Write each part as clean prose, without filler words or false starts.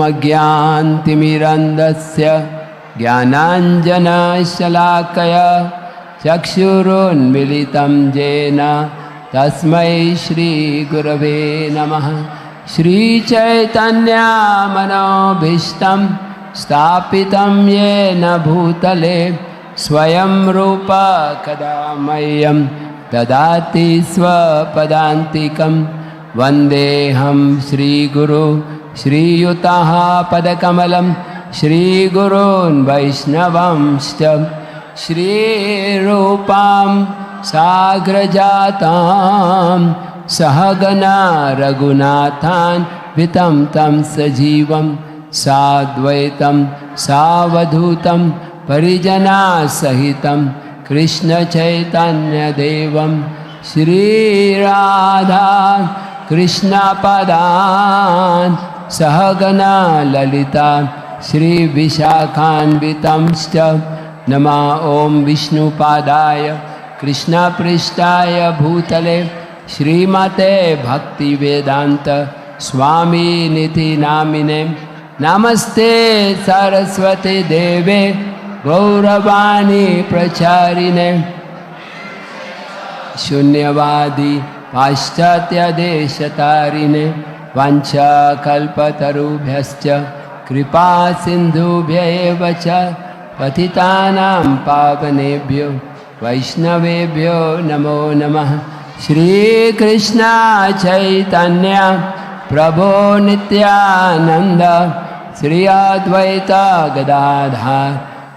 अज्ञानतिमिरन्धस्य ज्ञानाञ्जनशलाकया चक्षुरुन्मीलितं येन तस्मै श्रीगुरवे नमः। श्रीचैतन्यमनोभीष्टं स्थापितं येन भूतले स्वयं रूप कदा मह्यं ददाति स्वपदान्तिकं। वन्देऽहं श्रीगुरु श्रीयुतः पदकमलं श्रीगुरून् वैष्णवंश्च श्रीरूपां साग्रजातां सहगना रघुनाथान्वितं तं सजीवं साद्वैतं सावधूतं परिजनसहितं कृष्णचैतन्यदेवं श्रीराधा कृष्णपदान् सहगना ललिता श्रीविशाखान्वितंश्च। नमः ॐ विष्णुपादाय कृष्णपृष्ठाय भूतले श्रीमते भक्तिवेदान्त स्वामिनिति नामिने। नमस्ते सरस्वती देवे गौरवाणी प्रचारिणे शून्यवादी पाश्चात्यदेशतारिणे वाञ्छाकल्पतरुभ्यश्च कृपा सिन्धुभ्यैव च पतितानां पावनेभ्यो वैष्णवेभ्यो नमो नमः। श्रीकृष्ण चैतन्य प्रभो नित्यानंद श्री अद्वैत गदाधर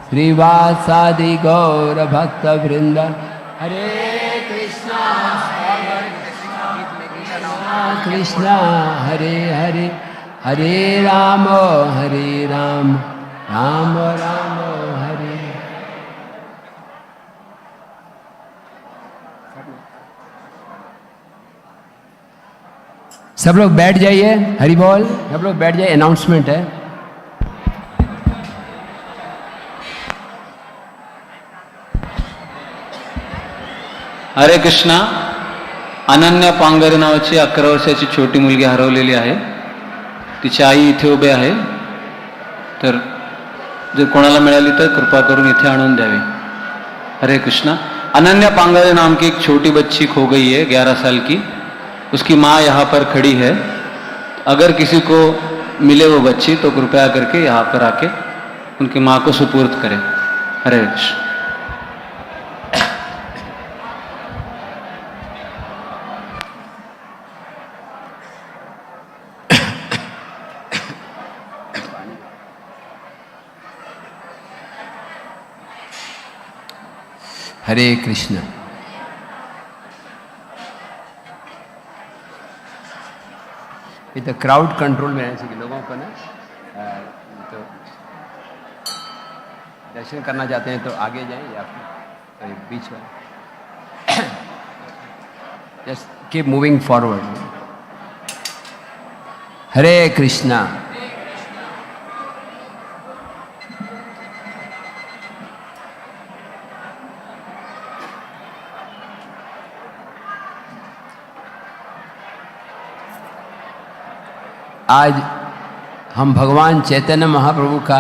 श्रीवासादि गौर भक्तवृंद। हरे कृष्णा कृष्णा हरे हरे हरे राम राम राम हरे। सब लोग बैठ जाइए। हरि बोल। सब लोग बैठ जाइए। अनाउंसमेंट है। हरे कृष्णा। अनन्या पांगरे नावाची 11 वर्षाची छोटी मुलगी हरवलेली आहे। तिची आई इथे उभी आहे, तर जर कोणाला मिळाली तर कृपा करून इथे आणून द्यावी। हरे कृष्णा। अनन्या पांगरे नाम की एक छोटी बच्ची खो गई है, 11 साल की। उसकी माँ यहाँ पर खड़ी है। अगर किसी को मिले वो बच्ची तो कृपया करके यहाँ पर आके उनकी माँ को सुपुर्द करें। हरे कृष्ण। हरे कृष्ण। ये तो क्राउड कंट्रोल में रहने चाहिए लोगों को ना। तो दर्शन करना चाहते हैं तो आगे जाएं या फिर तो बीच में जस्ट कीप मूविंग फॉरवर्ड। हरे कृष्णा। आज हम भगवान चैतन्य महाप्रभु का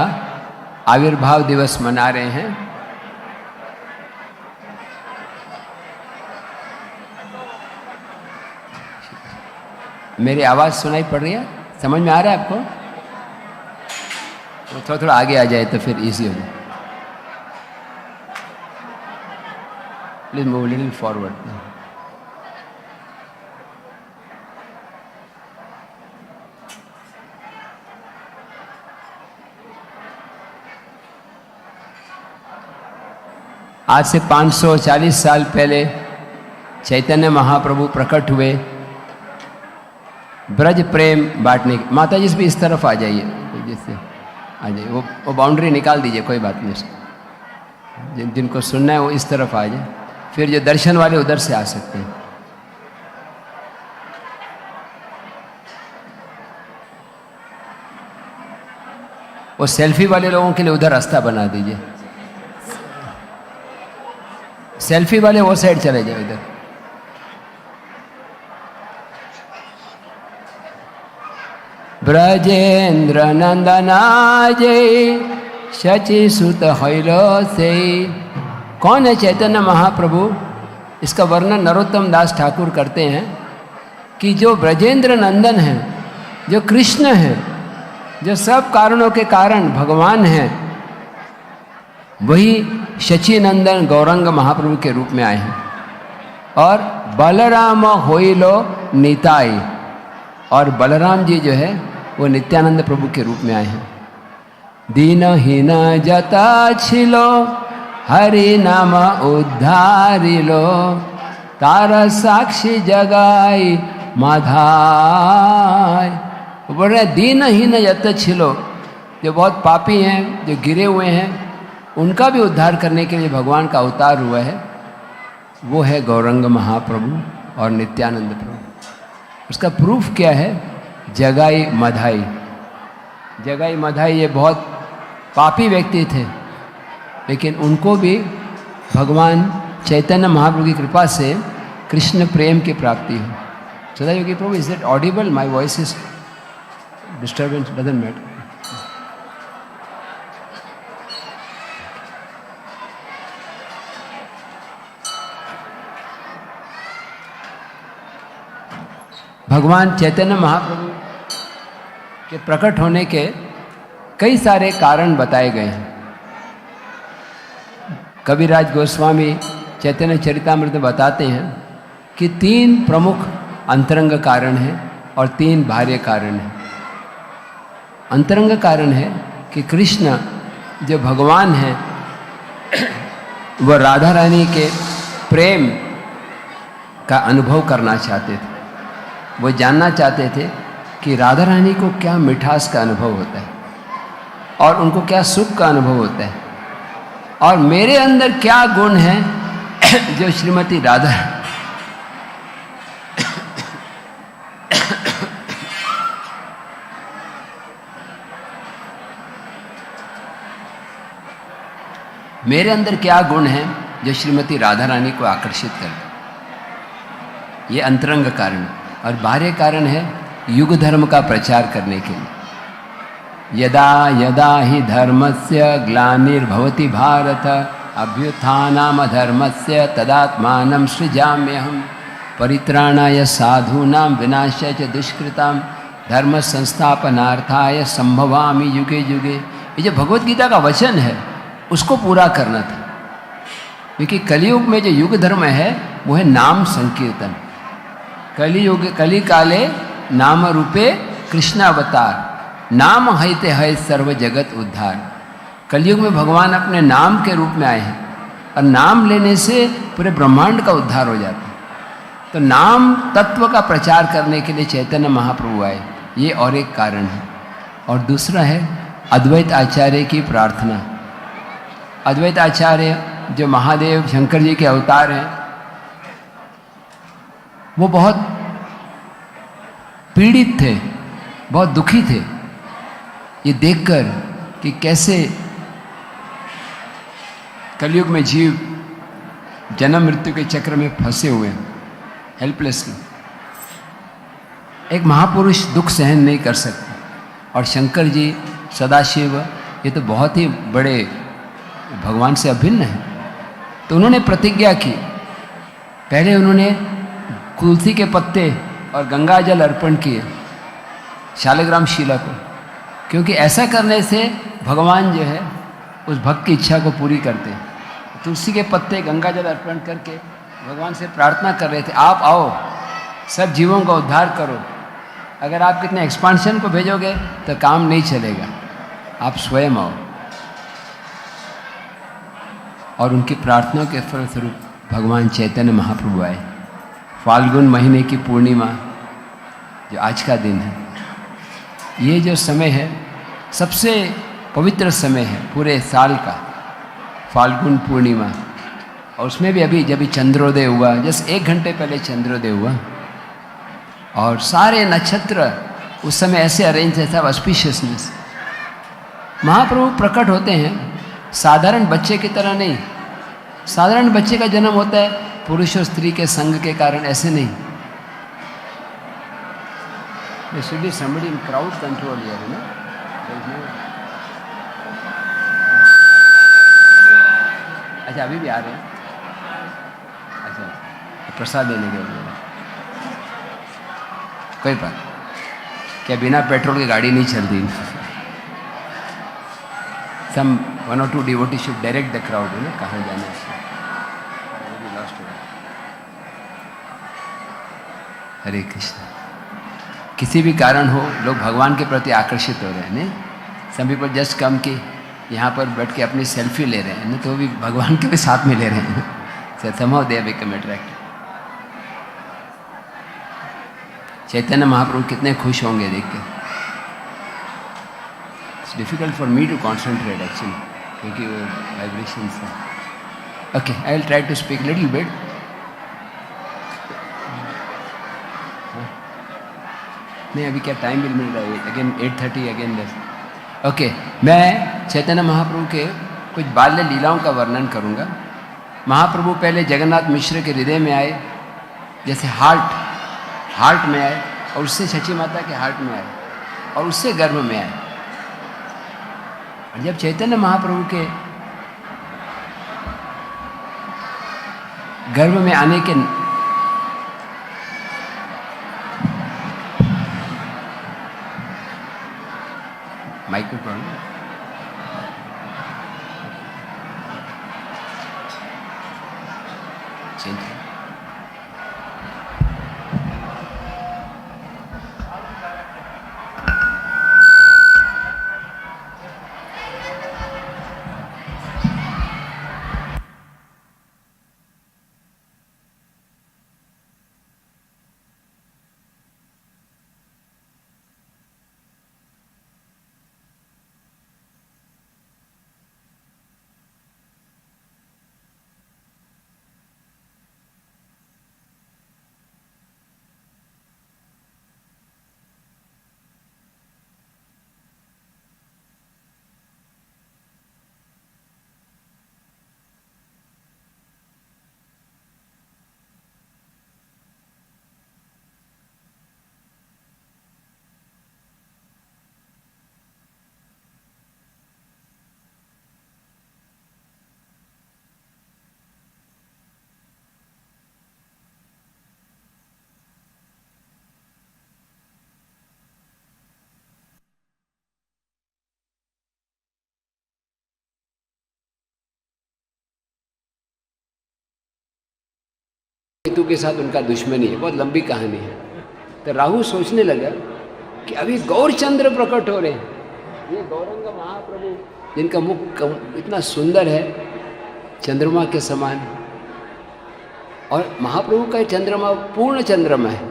आविर्भाव दिवस मना रहे हैं। मेरी आवाज़ सुनाई पड़ रही है? समझ में आ रहा है आपको? तो थोड़ा थोड़ा आगे आ जाए तो फिर इजी हो जाए। Please move little forward. आज से 540 साल पहले चैतन्य महाप्रभु प्रकट हुए ब्रज प्रेम बांटने। माता जी भी इस तरफ आ जाइए, जिससे आ जाइए। वो बाउंड्री निकाल दीजिए, कोई बात नहीं। जिनको सुनना है वो इस तरफ आ जाए, फिर जो दर्शन वाले उधर से आ सकते हैं। वो सेल्फी वाले लोगों के लिए उधर रास्ता बना दीजिए। सेल्फी वाले वो साइड चले जाए इधर। ब्रजेंद्र नंदना जय शचि सुत हैलो से। कौन है चैतन्य महाप्रभु? इसका वर्णन नरोत्तम दास ठाकुर करते हैं कि जो ब्रजेंद्र नंदन है, जो कृष्ण है, जो सब कारणों के कारण भगवान हैं, वही शचि नंदन गौरंग महाप्रभु के रूप में आए हैं। और बलराम होइलो निताई, और बलराम जी जो है वो नित्यानंद प्रभु के रूप में आए हैं। दीनहीन जता छिलो हरि नाम उद्धारिलो, तार साक्षी जगाई माधाय। वो बोल रहे दीनहीन जत छिलो, जो बहुत पापी हैं, जो गिरे हुए हैं, उनका भी उद्धार करने के लिए भगवान का अवतार हुआ है। वो है गौरंग महाप्रभु और नित्यानंद प्रभु। उसका प्रूफ क्या है? जगाई मधाई। जगाई मधाई ये बहुत पापी व्यक्ति थे, लेकिन उनको भी भगवान चैतन्य महाप्रभु की कृपा से कृष्ण प्रेम की प्राप्ति हुई। Sada Yogi Prabhu, is it audible? My voice is disturbance, doesn't matter. भगवान चैतन्य महाप्रभु के प्रकट होने के कई सारे कारण बताए गए हैं। कविराज गोस्वामी चैतन्य चरितामृत में बताते हैं कि 3 प्रमुख अंतरंग कारण हैं और 3 बाह्य कारण हैं। अंतरंग कारण है कि कृष्ण जो भगवान हैं वह राधा रानी के प्रेम का अनुभव करना चाहते थे। वो जानना चाहते थे कि राधा रानी को क्या मिठास का अनुभव होता है और उनको क्या सुख का अनुभव होता है, और मेरे अंदर क्या गुण है जो श्रीमती राधा मेरे अंदर क्या गुण है जो श्रीमती राधा रानी को आकर्षित करते। ये अंतरंग कारण। और बाह्य कारण है युग धर्म का प्रचार करने के लिए। यदा यदा ही धर्मस्य ग्लानिर्भवति भारत अभ्युत्थानम धर्मस्य तदात्मानं सृजाम्यहम् परित्राणाय साधूनां विनाशाय च दुष्कृतां धर्म संस्थापनार्थाय संभवामि युगे युगे। ये जो भगवत गीता का वचन है उसको पूरा करना था, क्योंकि कलियुग में जो युग धर्म है वो है नाम संकीर्तन। कलियुग कलि काले नाम रूपे कृष्ण अवतार, नाम हईते है सर्व जगत उद्धार। कलयुग में भगवान अपने नाम के रूप में आए हैं और नाम लेने से पूरे ब्रह्मांड का उद्धार हो जाता है। तो नाम तत्व का प्रचार करने के लिए चैतन्य महाप्रभु आए, ये और एक कारण है। और दूसरा है अद्वैत आचार्य की प्रार्थना। अद्वैत आचार्य जो महादेव शंकर जी के अवतार हैं, वो बहुत पीड़ित थे, बहुत दुखी थे ये देखकर कि कैसे कलयुग में जीव जन्म मृत्यु के चक्र में फंसे हुए हैं हेल्पलेसली। एक महापुरुष दुख सहन नहीं कर सकते, और शंकर जी सदाशिव ये तो बहुत ही बड़े भगवान से अभिन्न है। तो उन्होंने प्रतिज्ञा की। पहले उन्होंने तुलसी के पत्ते और गंगा जल अर्पण किए शालिग्राम शिला को, क्योंकि ऐसा करने से भगवान जो है उस भक्त की इच्छा को पूरी करते हैं। तुलसी के पत्ते गंगा जल अर्पण करके भगवान से प्रार्थना कर रहे थे, आप आओ सब जीवों का उद्धार करो। अगर आप कितने एक्सपांशन को भेजोगे तो काम नहीं चलेगा, आप स्वयं आओ। और उनकी प्रार्थना के फलस्वरूप भगवान चैतन्य महाप्रभु आए। फाल्गुन महीने की पूर्णिमा जो आज का दिन है, ये जो समय है सबसे पवित्र समय है पूरे साल का, फाल्गुन पूर्णिमा। और उसमें भी अभी जब चंद्रोदय हुआ, जस्ट 1 घंटे पहले चंद्रोदय हुआ, और सारे नक्षत्र उस समय ऐसे अरेंज है, सब ऑस्पिशियसनेस। महाप्रभु प्रकट होते हैं साधारण बच्चे की तरह नहीं। साधारण बच्चे का जन्म होता है पुरुष और स्त्री के संग के कारण, ऐसे नहीं। There should be somebody in crowd control here, you know. There is no... अच्छा अभी भी आ रहे हैं? अच्छा प्रसाद देने के लिए कोई बात क्या बिना पेट्रोल की गाड़ी नहीं चलती? Some 1 or 2 devotees should direct the crowd, you know, कहाँ जाना है. हरे कृष्ण. किसी भी कारण हो लोग भगवान के प्रति आकर्षित हो रहे हैं. नहीं, some people just come कि यहाँ पर बैठ के अपनी सेल्फी ले रहे हैं, नहीं तो भी भगवान के भी साथ में ले रहे हैं. somehow they have become attracted. Chaitanya Mahaprabhu कितने खुश होंगे देख के. It's difficult for me to concentrate actually, क्योंकि वो vibrations हैं. Okay, I will try to speak little bit. नहीं अभी क्या टाइम मिल रहा है? अगेन 8:30 अगेन दस. ओके, मैं चैतन्य महाप्रभु के कुछ बाल्य लीलाओं का वर्णन करूंगा. महाप्रभु पहले जगन्नाथ मिश्र के हृदय में आए, जैसे हार्ट में आए, और उससे शची माता के हार्ट में आए, और उससे गर्भ में आए. और जब चैतन्य महाप्रभु के गर्भ में आने के माइक्रोफोन चेंज. केतु के साथ उनका दुश्मनी है, बहुत लंबी कहानी है. तो राहु सोचने लगा कि अभी गौरचंद्र प्रकट हो रहे हैं, ये गौरंग महाप्रभु जिनका मुख इतना सुंदर है चंद्रमा के समान, और महाप्रभु का चंद्रमा पूर्ण चंद्रमा है.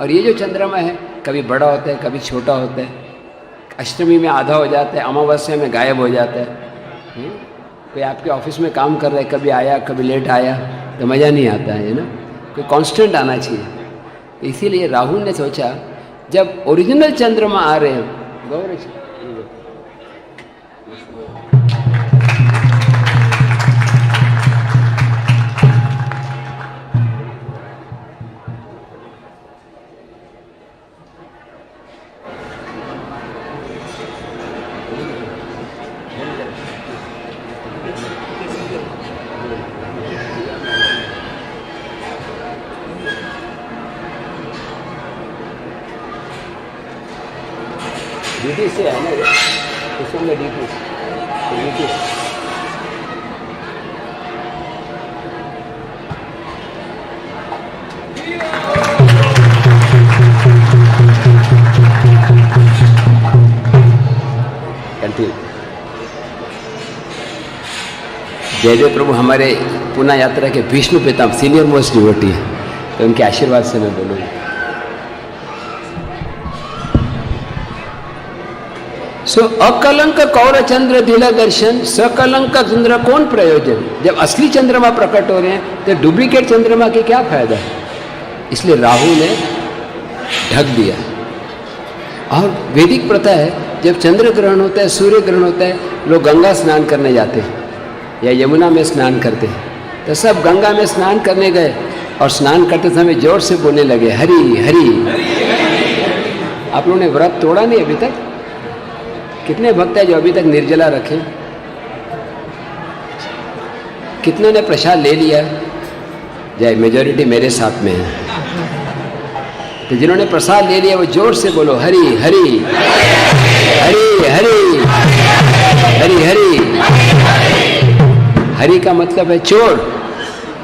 और ये जो चंद्रमा है कभी बड़ा होता है, कभी छोटा होता है, अष्टमी में आधा हो जाता है, अमावस्या में गायब हो जाता है. कोई आपके ऑफिस में काम कर रहा है, कभी आया कभी लेट आया, तो मज़ा नहीं आता है ना. कोई कांस्टेंट आना चाहिए. इसीलिए राहुल ने सोचा जब ओरिजिनल चंद्रमा आ रहे हैं, गौर डीटी से है ना, उसमें डीटी जयदेव प्रभु हमारे पुना यात्रा के विष्णु पितामह सीनियर मोस्ट डिवोटी है, तो उनके आशीर्वाद से मैं बोलूँगा. सो अकलंक कौर चंद्र दिला दर्शन, सकलंक चंद्र कौन प्रयोजन. जब असली चंद्रमा प्रकट हो रहे हैं तो डुप्लीकेट चंद्रमा के क्या फायदा है. इसलिए राहु ने ढक दिया. और वैदिक प्रथा है जब चंद्र ग्रहण होता है, सूर्य ग्रहण होता है, लोग गंगा स्नान करने जाते हैं या यमुना में स्नान करते हैं. तो सब गंगा में स्नान करने गए और स्नान करते समय जोर से बोलने लगे हरि हरि. आप लोगों ने व्रत तोड़ा नहीं अभी तक? कितने भक्त हैं जो अभी तक निर्जला रखे? कितनों ने प्रसाद ले लिया? जय, मेजॉरिटी मेरे साथ में है। तो जिन्होंने प्रसाद ले लिया वो जोर से बोलो हरि हरि हरि हरि हरि हरि। हरि का मतलब है चोर।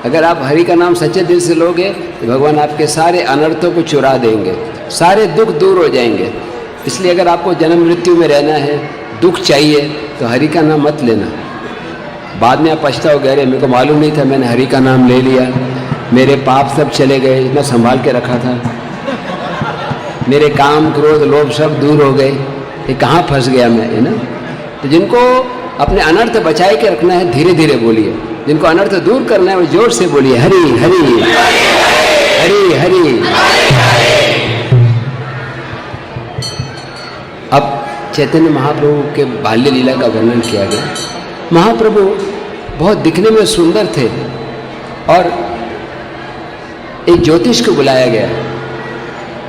अगर आप हरि का नाम सच्चे दिल से लोगे तो भगवान आपके सारे अनर्थों को चुरा देंगे, सारे दुख दूर हो जाएंगे। इसलिए अगर आपको जन्म मृत्यु में रहना है, दुख चाहिए, तो हरि का नाम मत लेना। बाद में आप पछताओगे, अरे मेरे को मालूम नहीं था, मैंने हरि का नाम ले लिया, मेरे पाप सब चले गए, इतना संभाल के रखा था, मेरे काम क्रोध लोभ सब दूर हो गए, ये कहाँ फंस गया मैं, है ना। तो जिनको अपने अनर्थ बचाए के रखना है धीरे धीरे बोलिए, जिनको अनर्थ दूर करना है वो जोर से बोलिए हरि हरि हरि हरि। अब चैतन्य महाप्रभु के बाल्य लीला का वर्णन किया गया। महाप्रभु बहुत दिखने में सुंदर थे और एक ज्योतिष को बुलाया गया,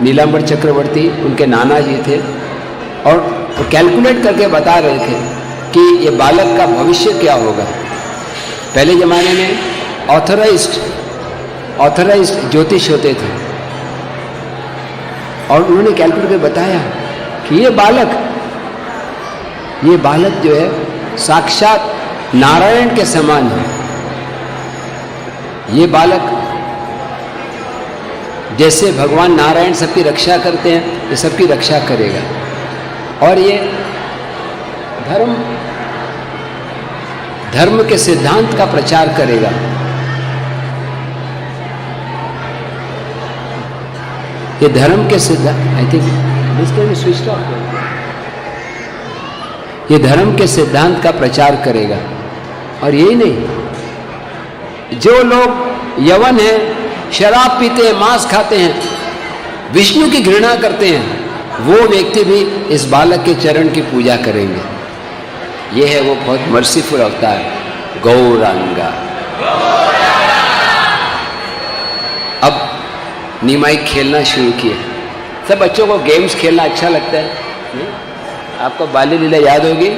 नीलांबर चक्रवर्ती उनके नाना जी थे, और वो कैलकुलेट करके बता रहे थे कि ये बालक का भविष्य क्या होगा। पहले ज़माने में ऑथराइज्ड ज्योतिष होते थे और उन्होंने कैलकुलेट करके बताया कि ये बालक जो है साक्षात नारायण के समान है। ये बालक जैसे भगवान नारायण सबकी रक्षा करते हैं, ये सबकी रक्षा करेगा और ये धर्म के सिद्धांत का प्रचार करेगा। ये धर्म के सिद्धांत, I think this can be switched off, ये धर्म के सिद्धांत का प्रचार करेगा। और यही नहीं, जो लोग यवन हैं, शराब पीते हैं, मांस खाते हैं, विष्णु की घृणा करते हैं, वो व्यक्ति भी इस बालक के चरण की पूजा करेंगे। ये है वो बहुत मर्सीफुल अवतार गौरांगा। अब निमाई खेलना शुरू किए। सब बच्चों को गेम्स खेलना अच्छा लगता है। आपको बाल्य लीला याद होगी,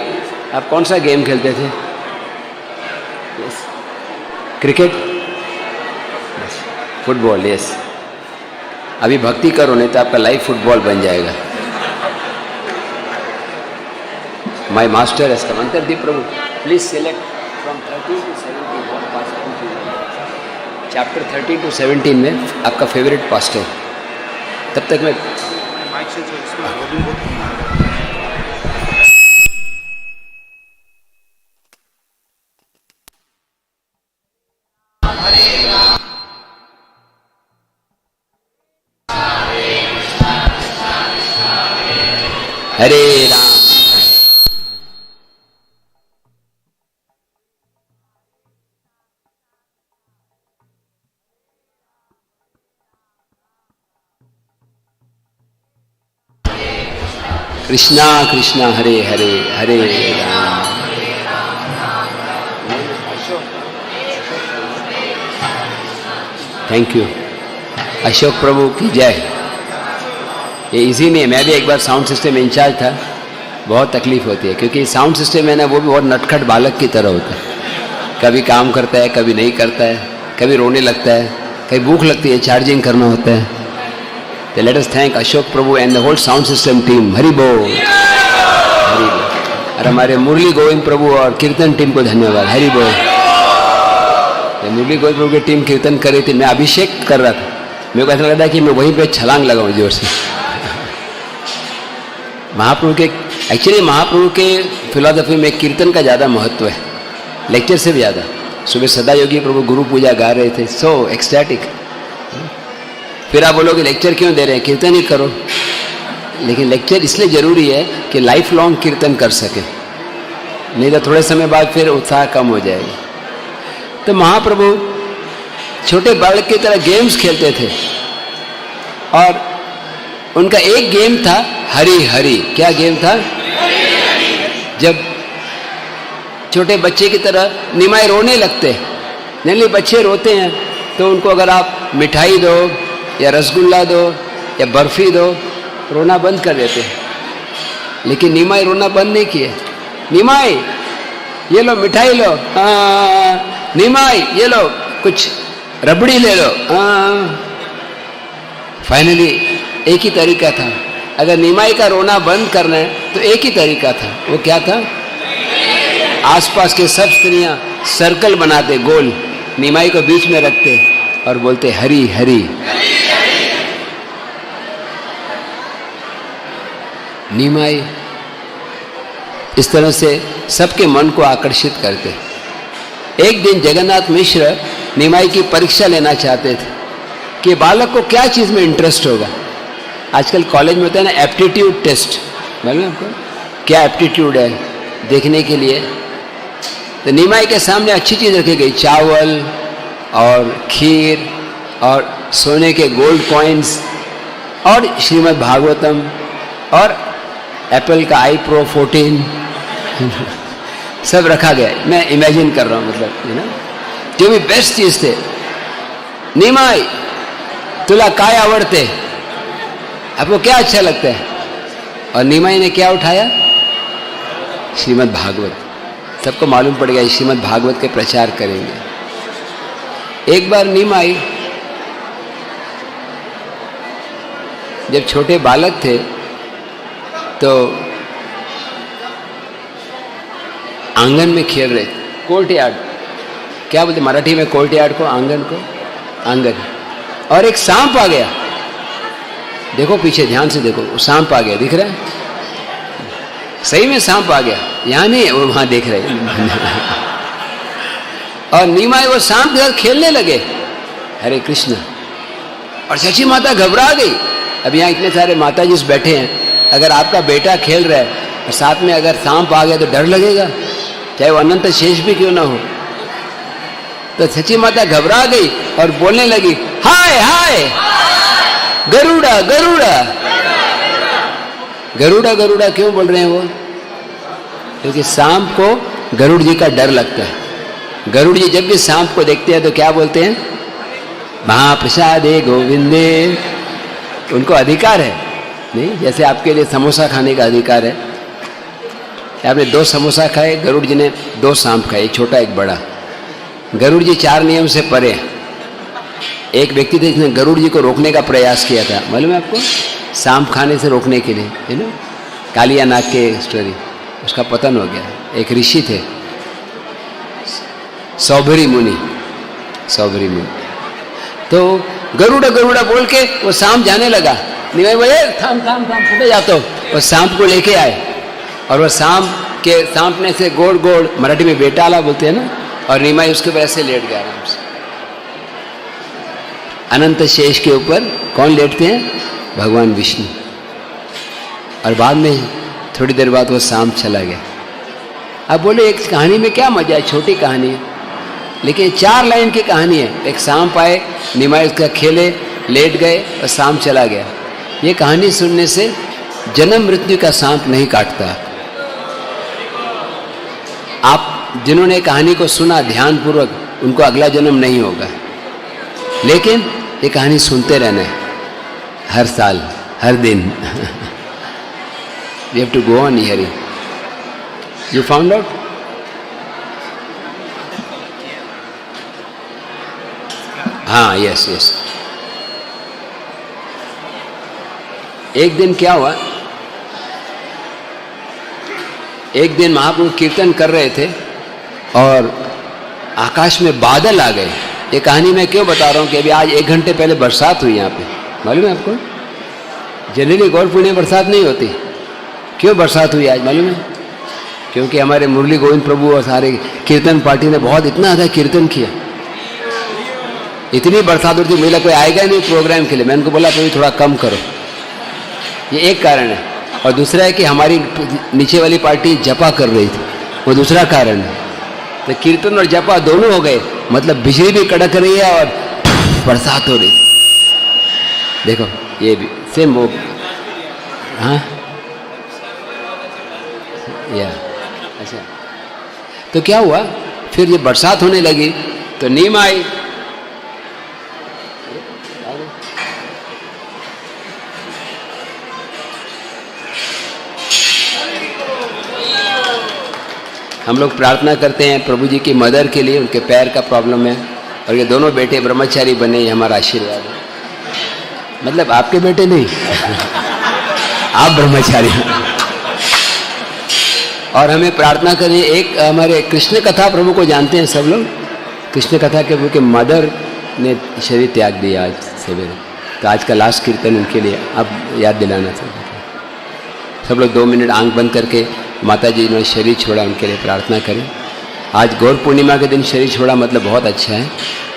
आप कौन सा गेम खेलते थे? Cricket, football, yes. अभी भक्ति करो, नहीं तो आपका लाइफ फुटबॉल बन जाएगा। My master has come. Antardeep Prabhu, please select from 13 to 17 chapter 13 to 17 में आपका फेवरेट पास्टर। तब तक मैं हरे राम। कृष्णा कृष्णा हरे हरे हरे राम। Thank you. अशोक प्रभु की जय। ये इजी नहीं है, मैं भी एक बार साउंड सिस्टम इंचार्ज था, बहुत तकलीफ होती है क्योंकि साउंड सिस्टम है ना, वो भी बहुत नटखट बालक की तरह होता है। कभी काम करता है, कभी नहीं करता है, कभी रोने लगता है, कभी भूख लगती है, चार्जिंग करना होता है। तो let us thank Ashok Prabhu and the whole sound system team. Hari बोल, हरि बोल। और हमारे मुरली गोविंद प्रभु और कीर्तन टीम को धन्यवाद। हरि बोल। मुरली गोविंद प्रभु की टीम कीर्तन कर रही थी, मैं अभिषेक कर रहा था, मेरे को ऐसा लग रहा है कि मैं वहीं पे छलांग लगाऊं जोर से। महाप्रभु के एक्चुअली महाप्रभु के फिलॉसफी में कीर्तन का ज़्यादा महत्व है, लेक्चर से भी ज़्यादा। सुबह सदा योगी प्रभु गुरु पूजा गा रहे थे, सो एक्सटैटिक। फिर आप बोलोगे लेक्चर क्यों दे रहे हैं, कीर्तन ही करो। लेकिन लेक्चर इसलिए ज़रूरी है कि लाइफ लॉन्ग कीर्तन कर सके, नहीं तो थोड़े समय बाद फिर उत्साह कम हो जाएगा। तो महाप्रभु छोटे बालक की तरह गेम्स खेलते थे और उनका एक गेम था हरि हरि। क्या गेम था? जब छोटे बच्चे की तरह निमाई रोने लगते, नहीं बच्चे रोते हैं तो उनको अगर आप मिठाई दो या रसगुल्ला दो या बर्फी दो रोना बंद कर देते हैं, लेकिन निमाई रोना बंद नहीं किए। निमाई ये लो मिठाई लो, निमाई ये लो कुछ रबड़ी ले लो। फाइनली एक ही तरीका था, अगर निमाई का रोना बंद करना है तो एक ही तरीका था। वो क्या था? आसपास के सब स्त्रियां सर्कल बनाते गोल, निमाई को बीच में रखते और बोलते हरी हरी। निमाई इस तरह से सबके मन को आकर्षित करते। एक दिन जगन्नाथ मिश्र निमाई की परीक्षा लेना चाहते थे कि बालक को क्या चीज में इंटरेस्ट होगा। आजकल कॉलेज में होता है ना एप्टीट्यूड टेस्ट, मालूम है आपको क्या एप्टीट्यूड है देखने के लिए। तो निमाई के सामने अच्छी चीज रखी गई, चावल और खीर और सोने के गोल्ड कॉइन्स और श्रीमद् भागवतम और एप्पल का आई प्रो 14 सब रखा गया। मैं इमेजिन कर रहा हूँ, मतलब जो भी बेस्ट चीज थे। निमाई तुला काय आवड़ते, आपको क्या अच्छा लगता है? और निमाई ने क्या उठाया? श्रीमद् भागवत। सबको मालूम पड़ गया श्रीमद् भागवत के प्रचार करेंगे। एक बार निमाई जब छोटे बालक थे तो आंगन में खेल रहे, कोर्ट यार्ड, क्या बोलते मराठी में कोर्ट यार्ड को? आंगन को, आंगन। और एक सांप आ गया, देखो पीछे ध्यान से देखो, सांप आ गया, दिख रहा है? सही में सांप आ गया, यहां नहीं, वो वहां देख रहे और निमाई वो सांप के साथ खेलने लगे। हरे कृष्ण। और सची माता घबरा गई। अब यहाँ इतने सारे माता जी बैठे हैं, अगर आपका बेटा खेल रहा है और साथ में अगर सांप आ गया तो डर लगेगा, चाहे वो अनंत शेष भी क्यों ना हो। तो सची माता घबरा गई और बोलने लगी, हाय हाय गरुड़ा गरुड़ा। गरुड़ा गरुड़ा क्यों बोल रहे हैं वो? क्योंकि सांप को गरुड़ जी का डर लगता है। गरुड़ जी जब भी सांप को देखते हैं तो क्या बोलते हैं? महाप्रसादे गोविंदे। उनको अधिकार है, नहीं जैसे आपके लिए समोसा खाने का अधिकार है। आपने 2 समोसा खाए, गरुड़ जी ने 2 सांप खाए, एक छोटा एक बड़ा। गरुड़ जी 4 नियम से परे। एक व्यक्ति थे जिसने गरुड़ जी को रोकने का प्रयास किया था, मालूम है आपको? सांप खाने से रोकने के लिए, है ना, कालिया नाग के स्टोरी, उसका पतन हो गया। एक ऋषि थे सौभरी मुनि, सौभरी मुनि। तो गरुड़ा गरुड़ा बोल के वो सांप जाने लगा। निमाई बोले थाम थाम थाम, फटे जाते हो। वो सांप को लेके आए और वो सांप ने से गोड़ गोड़, मराठी में बेटाला बोलते हैं ना, और निमाई उसके ऊपर ऐसे लेट गया आराम से। अनंत शेष के ऊपर कौन लेटते हैं? भगवान विष्णु। और बाद में थोड़ी देर बाद वो सांप चला गया। अब बोले एक कहानी में क्या मजा है, छोटी कहानी है, लेकिन 4 लाइन की कहानी है। एक सांप आए, निमाई उसका खेले, लेट गए और सांप चला गया। ये कहानी सुनने से जन्म मृत्यु का सांप नहीं काटता। आप जिन्होंने कहानी को सुना ध्यानपूर्वक, उनको अगला जन्म नहीं होगा, लेकिन ये कहानी सुनते रहना है हर साल, हर दिन। You have to go on hearing. You found out? हाँ, यस यस। एक दिन क्या हुआ, एक दिन महाप्रभु कीर्तन कर रहे थे और आकाश में बादल आ गए। ये कहानी मैं क्यों बता रहा हूँ कि अभी आज 1 घंटे पहले बरसात हुई यहाँ पे, मालूम है आपको? जनरली गौर पूर्णिमा बरसात नहीं होती। क्यों बरसात हुई आज मालूम है? क्योंकि हमारे मुरली गोविंद प्रभु और सारे कीर्तन पार्टी ने बहुत इतना ज़्यादा कीर्तन किया, इतनी बरसात होती, मुझे कोई आएगा नहीं प्रोग्राम के लिए। मैंने उनको बोला कभी थोड़ा कम करो, ये एक कारण है। और दूसरा है कि हमारी नीचे वाली पार्टी जपा कर रही थी, वो दूसरा कारण है। तो कीर्तन और जपा दोनों हो गए, मतलब बिजली भी कड़क रही है और बरसात हो रही। देखो ये भी सेम वो, हाँ या अच्छा। तो क्या हुआ फिर, ये बरसात होने लगी तो निमाई हम लोग प्रार्थना करते हैं प्रभु जी की मदर के लिए, उनके पैर का प्रॉब्लम है, और ये दोनों बेटे ब्रह्मचारी बने, ये हमारा आशीर्वाद है। मतलब आपके बेटे नहीं आप ब्रह्मचारी हैं। और हमें प्रार्थना करिए, एक हमारे कृष्ण कथा प्रभु को जानते हैं सब लोग, कृष्ण कथा के प्रभु के मदर ने शरीर त्याग दिया आज सवेरे, तो आज का लास्ट कीर्तन उनके लिए आप याद दिलाना चाहते हैं। सब लोग 2 मिनट आंख बंद करके माता जी ने शरीर छोड़ा, उनके लिए प्रार्थना करें। आज गौर पूर्णिमा के दिन शरीर छोड़ा मतलब बहुत अच्छा है।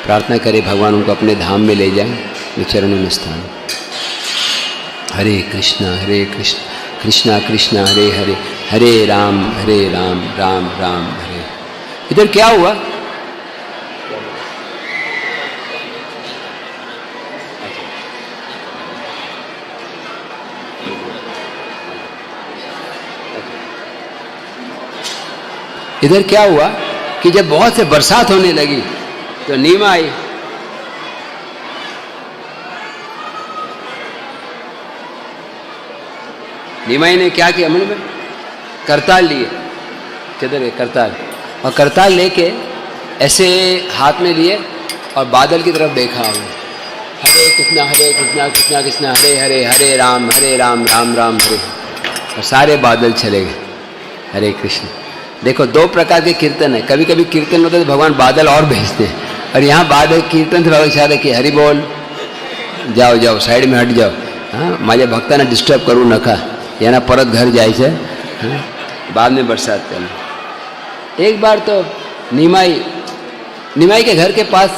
प्रार्थना करें भगवान उनको अपने धाम में ले जाए, अपने चरणों में स्थान। हरे कृष्णा कृष्णा कृष्णा हरे हरे, हरे राम राम राम हरे। इधर क्या हुआ? इधर क्या हुआ कि जब बहुत से बरसात होने लगी तो नीमा आई। नीमाई ने क्या किया? मन में करताल लिए, किधर है करताल, और करताल लेके ऐसे हाथ में लिए और बादल की तरफ देखा। हरे कृष्णा कृष्णा कृष्णा हरे हरे, हरे राम राम राम हरे, और सारे बादल चले गए। हरे कृष्ण। देखो 2 प्रकार के कीर्तन है। कभी कभी कीर्तन होता है तो भगवान बादल और भेजते हैं, और यहाँ बादल कीर्तन से भगवान चाह रहे कि हरि बोल, जाओ जाओ साइड में हट जाओ, हाँ माझ्या भक्तांना डिस्टर्ब करू नका, याना परत घर जायचं, हाँ बाद में बरसात करना। एक बार तो निमाई के घर के पास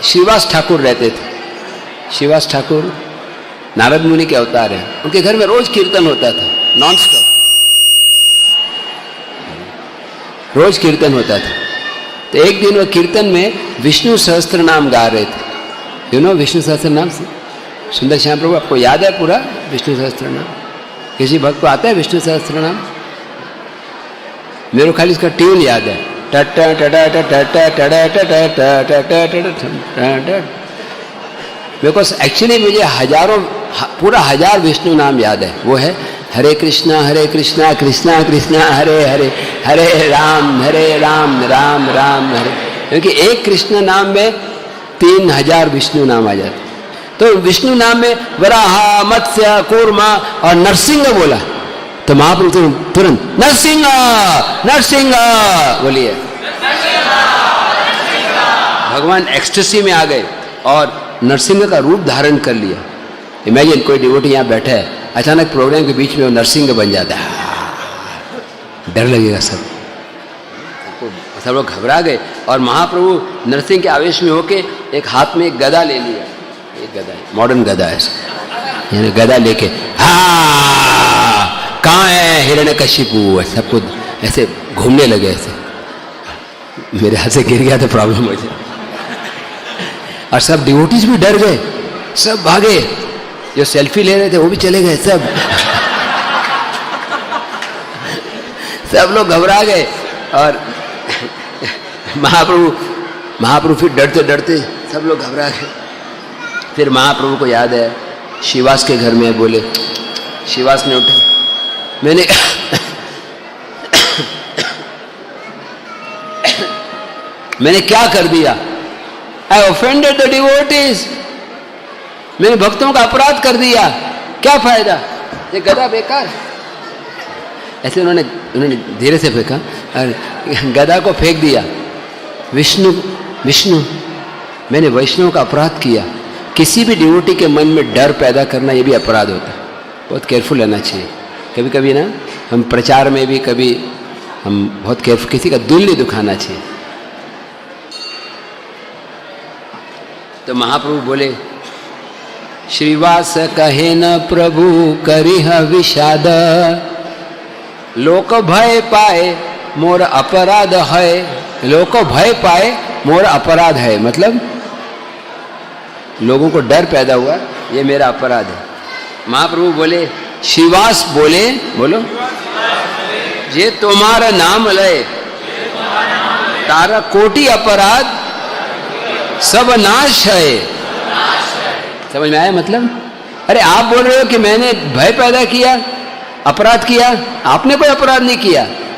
श्रीवास ठाकुर रहते थे। श्रीवास ठाकुर नारद मुनि के अवतार हैं, उनके घर में रोज कीर्तन होता था, नॉन स्टॉप रोज कीर्तन होता था। तो एक दिन वो कीर्तन में विष्णु सहस्त्र नाम गा रहे थे। यू नो विष्णु सहस्त्र नाम से सुंदर श्याम प्रभु, आपको याद है पूरा विष्णु सहस्त्र नाम? किसी भक्त को आता है विष्णु सहस्त्र नाम? मेरे को खाली इसका ट्यून याद है, मेरे को एक्चुअली मुझे पूरा 1000 विष्णु नाम याद है। वो है हरे कृष्णा कृष्णा कृष्णा हरे हरे, हरे राम राम राम हरे। क्योंकि एक कृष्ण नाम में 3000 विष्णु नाम आ जाते। तो विष्णु नाम में वराह, मत्स्य, कूर्मा और नरसिंह बोला तो महाप्रभु तुरंत नरसिंह बोलिए। भगवान एक्सटेसी में आ गए और नरसिंह का रूप धारण कर लिया। इमेजिन कोई डिवोटी यहाँ बैठा है, अचानक प्रोग्राम के बीच में वो नरसिंह बन जाता है, डर लगेगा सब लोग घबरा गए। और महाप्रभु नरसिंह के आवेश में होके एक हाथ में एक गदा ले लिया, एक गदा मॉडर्न गदा है, यानी गदा लेके कहाँ है हिरण्यकशिपु, सबको ऐसे घूमने लगे। ऐसे मेरे हाथ से गिर गया तो प्रॉब्लम हो जाए। और सब डिवोटीज भी डर गए, सब भागे, जो सेल्फी ले रहे थे वो भी चले गए, सब लोग घबरा गए। और महाप्रभु फिर डरते डरते सब लोग घबरा गए। फिर महाप्रभु को याद है शिवास के घर में, बोले शिवास ने उठा, मैंने क्या कर दिया? आई ऑफेंडेड द डिवोटीज, मैंने भक्तों का अपराध कर दिया, क्या फायदा, ये गदा बेकार। ऐसे उन्होंने धीरे से फेंका और गदा को फेंक दिया। विष्णु मैंने वैष्णव का अपराध किया। किसी भी डिवोटी के मन में डर पैदा करना ये भी अपराध होता है, बहुत केयरफुल रहना चाहिए। कभी कभी ना हम प्रचार में भी कभी हम बहुत केयरफुल, किसी का दिल नहीं दुखाना चाहिए। तो महाप्रभु बोले श्रीवास कहे न प्रभु करिह विषाद, लोक भय पाए मोर अपराध है। लोक भय पाए मोर अपराध है, मतलब लोगों को डर पैदा हुआ, ये मेरा अपराध है। महाप्रभु बोले, श्रीवास बोले, बोलो, जे तुम्हारा नाम लय तारा कोटि अपराध सब नाश है। समझ में आया मतलब? अरे आप बोल रहे हो कि मैंने भय पैदा किया, अपराध किया, आपने कोई अपराध नहीं किया,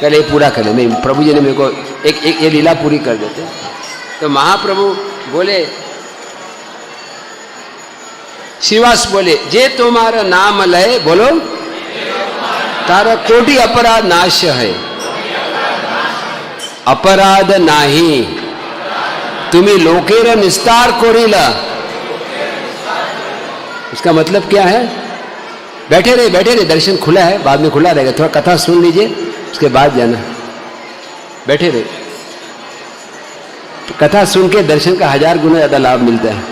पहले ये पूरा कर ले, नहीं प्रभु जी ने मेरे को एक ये लीला पूरी कर देते। तो महाप्रभु बोले, श्रीवास बोले, जे तुम्हारा नाम लय, बोलो तारा कोटि अपराध नाश है, अपराध नाही तुम्हें लोकेर निस्तार कोरिला। इसका मतलब क्या है? बैठे रहे, दर्शन खुला है, बाद में खुला रहेगा, थोड़ा कथा सुन लीजिए, उसके बाद जाना। बैठे रहे, तो कथा सुन के दर्शन का 1000 गुना ज्यादा लाभ मिलता है,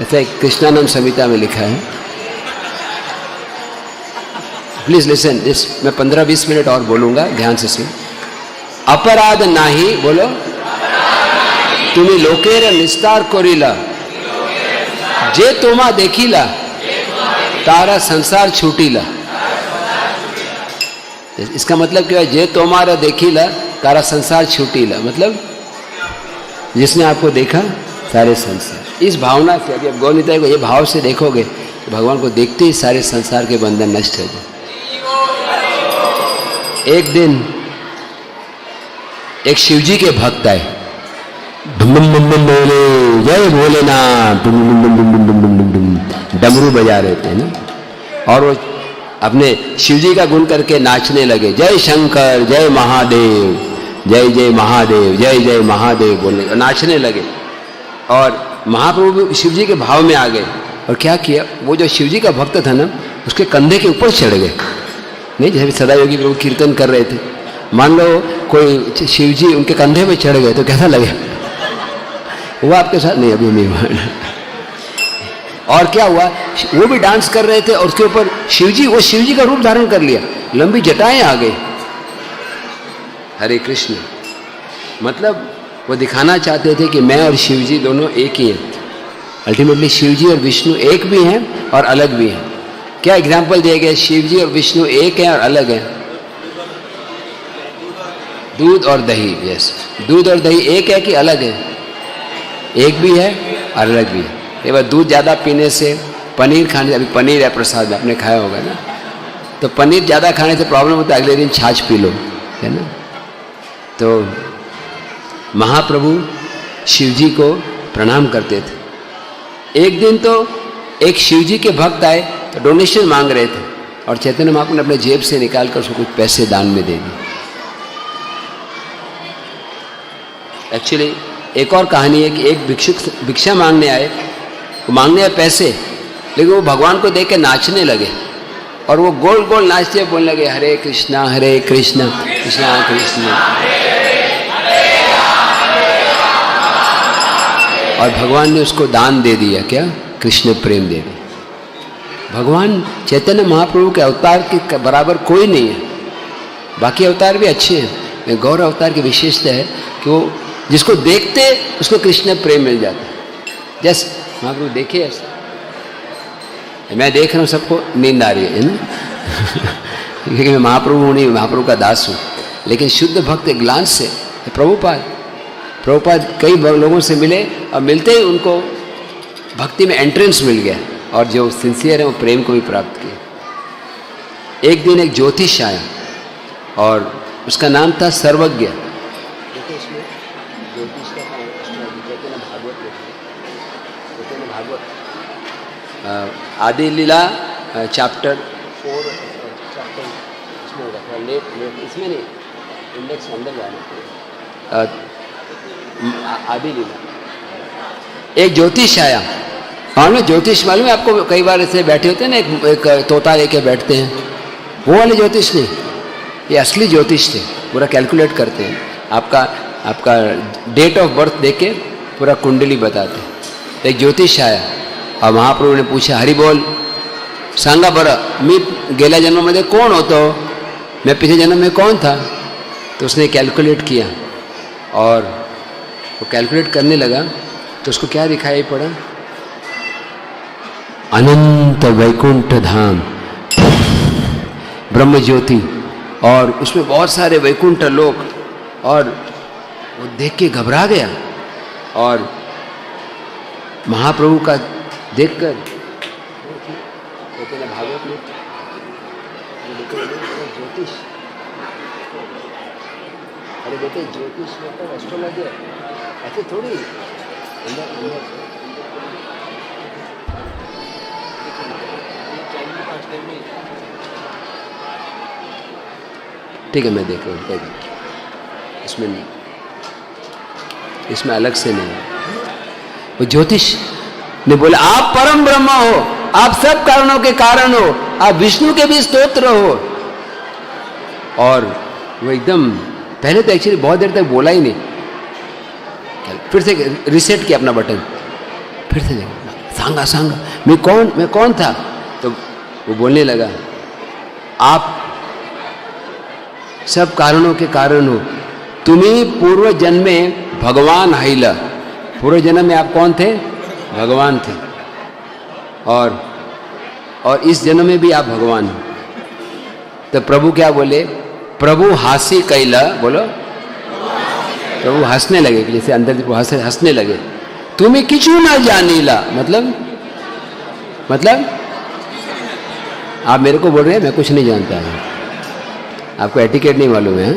ऐसा कृष्णानंद संहिता में लिखा है। प्लीज लिसन दिस, मैं 15-20 मिनट और बोलूंगा, ध्यान से सुन। अपराध नाही, बोलो, तुम्हें लोकेर निस्तार कोरिला, जे तोमा देखिला तारा संसार छूटीला। इसका मतलब क्या है? जे तुम्हारा देखिला तारा संसार छूटीला, मतलब जिसने आपको देखा सारे संसार। इस भावना से, अभी आप गौनिताई को ये भाव से देखोगे तो भगवान को देखते ही सारे संसार के बंधन नष्ट हो जाए। एक दिन एक शिवजी के भक्त आए, डुम डुम डुम डुम बोले, जय भोलेनाथ, डुम डुम डुम डुम डुम डुम डुम डुम, डमरू बजा रहे थे ना, और वो अपने शिवजी का गुण करके नाचने लगे, जय शंकर, जय महादेव, जय जय महादेव, जय जय महादेव बोलने, नाचने लगे। और महाप्रभु भी शिवजी के भाव में आ गए, और क्या किया, वो जो शिवजी का भक्त था ना, उसके कंधे के ऊपर चढ़ गए। नहीं, जैसे सदा योगी प्रभु कीर्तन कर रहे थे, मान लो कोई शिवजी उनके कंधे पे चढ़ गए तो कैसा लगे? वो आपके साथ नहीं, अभी नहीं हुआ। और क्या हुआ, वो भी डांस कर रहे थे, और उसके ऊपर शिवजी, वो शिवजी का रूप धारण कर लिया, लंबी जटाएं आ गई। हरे कृष्ण, मतलब वो दिखाना चाहते थे कि मैं और शिवजी दोनों एक ही हैं। अल्टीमेटली शिवजी और विष्णु एक भी हैं और अलग भी हैं। क्या एग्जाम्पल दिए गए? शिवजी और विष्णु एक हैं और अलग हैं। दूध और दही, यस, दूध और दही एक है कि अलग है? एक भी है और अलग भी है। ये बात, दूध ज़्यादा पीने से, पनीर खाने से, अभी पनीर है प्रसाद में, आपने खाया होगा ना, तो पनीर ज़्यादा खाने से प्रॉब्लम होता है, अगले दिन छाछ पी लो, है ना। तो महाप्रभु शिवजी को प्रणाम करते थे। एक दिन तो एक शिवजी के भक्त आए तो डोनेशन मांग रहे थे, और चैतन्य महाप्रभु ने अपने जेब से निकाल कर उसको कुछ पैसे दान में दे दिए। एक्चुअली एक और कहानी है कि एक भिक्षुक भिक्षा मांगने आए, वो मांगने आए पैसे, लेकिन वो भगवान को देख के नाचने लगे, और वो गोल गोल नाचते बोलने लगे, हरे कृष्णा कृष्णा कृष्णा। और भगवान ने उसको दान दे दिया, क्या? कृष्ण प्रेम दे दिया। भगवान चैतन्य महाप्रभु के अवतार के बराबर कोई नहीं है। बाकी अवतार भी अच्छे हैं, गौर अवतार की विशेषता है कि वो जिसको देखते उसको कृष्ण प्रेम मिल जाता है। जस्ट महाप्रभु देखे ऐसा, मैं देख रहा हूँ, सबको नींद आ रही है ना क्योंकि मैं महाप्रभु हूँ नहीं, महाप्रभु का दास हूँ, लेकिन शुद्ध भक्त एक ग्लांस से प्रभुपाद कई लोगों से मिले, और मिलते ही उनको भक्ति में एंट्रेंस मिल गया, और जो सिंसियर है वो प्रेम को भी प्राप्त किया। एक दिन एक ज्योतिष आया, और उसका नाम था सर्वज्ञ। आदि लीला चैप्टर 4 इसमें रखा, लेट इसमें नहीं, इंडेक्स अंदर जाना। आदि लीला, एक ज्योतिष आया, और ना ज्योतिष मालूम है आपको, कई बार ऐसे बैठे होते हैं ना, एक तोता लेके बैठते हैं, वो वाले ज्योतिष नहीं, ये असली ज्योतिष थे, पूरा कैलकुलेट करते हैं, आपका डेट ऑफ बर्थ देके पूरा कुंडली बताते। तो एक ज्योतिष आया, और महाप्रभु ने पूछा, हरि बोल, सांगा बरं मी गेल्या जन्मामध्ये कोण होतो, मैं पिछले जन्म में कौन था? तो उसने कैलकुलेट किया, और वो कैलकुलेट करने लगा तो उसको क्या दिखाई पड़ा? अनंत वैकुंठ धाम, ब्रह्म ज्योति, और उसमें बहुत सारे वैकुंठ लोक, और वो देख के घबरा गया, और महाप्रभु का देखकर भागवत में ज्योतिष अरे बेटे ज्योतिष मतलब एस्ट्रोलॉजी ऐसे थोड़ी अंदर अंदर ठीक है मैं देख रहा हूँ कोई बात इसमें नहीं, इसमें अलग से नहीं। वो ज्योतिष ने बोला आप परम ब्रह्म हो, आप सब कारणों के कारण हो, आप विष्णु के भी स्तोत्र हो। और वो एकदम पहले तो एक्चुअली बहुत देर तक बोला ही नहीं, फिर से रिसेट किया अपना बटन, फिर से सांगा सांगा मैं कौन था। तो वो बोलने लगा आप सब कारणों के कारण हो, तुम्ही पूर्व जन्म में भगवान हैला, पूर्व जन्म में आप कौन थे? भगवान थे। और इस जन्म में भी आप भगवान हो। तो प्रभु क्या बोले? प्रभु हासी कैला, बोलो प्रभु हंसने लगे, जैसे अंदर हंसने लगे। तुम्हें किचू ना जानीला, मतलब आप मेरे को बोल रहे हैं मैं कुछ नहीं जानता है, आपको एटिकेट नहीं मालूम है,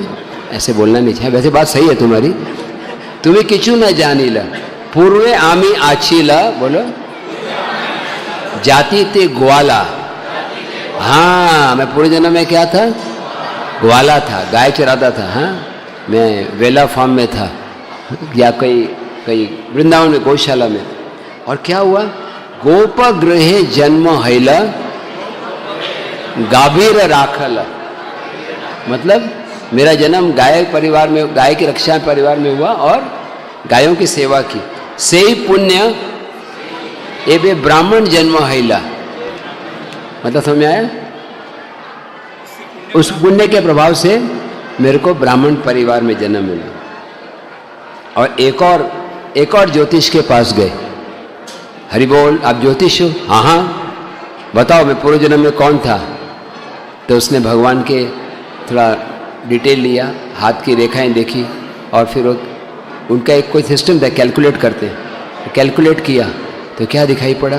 ऐसे बोलना नहीं चाहिए। वैसे बात सही है तुम्हारी। तुम्हें किचू ना जानीला पूर्वे आमी आचीला, बोलो जाति ते ग्वाला। हाँ मैं पूरे जन्म में क्या था? ग्वाला था, गाय चराता था। हाँ मैं वेला फार्म में था या कई वृंदावन में गौशाला में। और क्या हुआ? गोपगृहे जन्म हैला गाभीर राखला, मतलब मेरा जन्म गाय परिवार में, गाय की रक्षा परिवार में हुआ और गायों की सेवा की। से ही पुण्य एबे ब्राह्मण जन्म हैला, मतलब समझ में आया? उस पुण्य के प्रभाव से मेरे को ब्राह्मण परिवार में जन्म मिला। और एक और ज्योतिष के पास गए। हरि बोल, आप ज्योतिष हो? हाँ बताओ मैं पूर्व जन्म में कौन था? तो उसने भगवान के थोड़ा डिटेल लिया, हाथ की रेखाएं देखी और फिर उनका एक कोई सिस्टम था, कैलकुलेट करते हैं। कैलकुलेट किया तो क्या दिखाई पड़ा?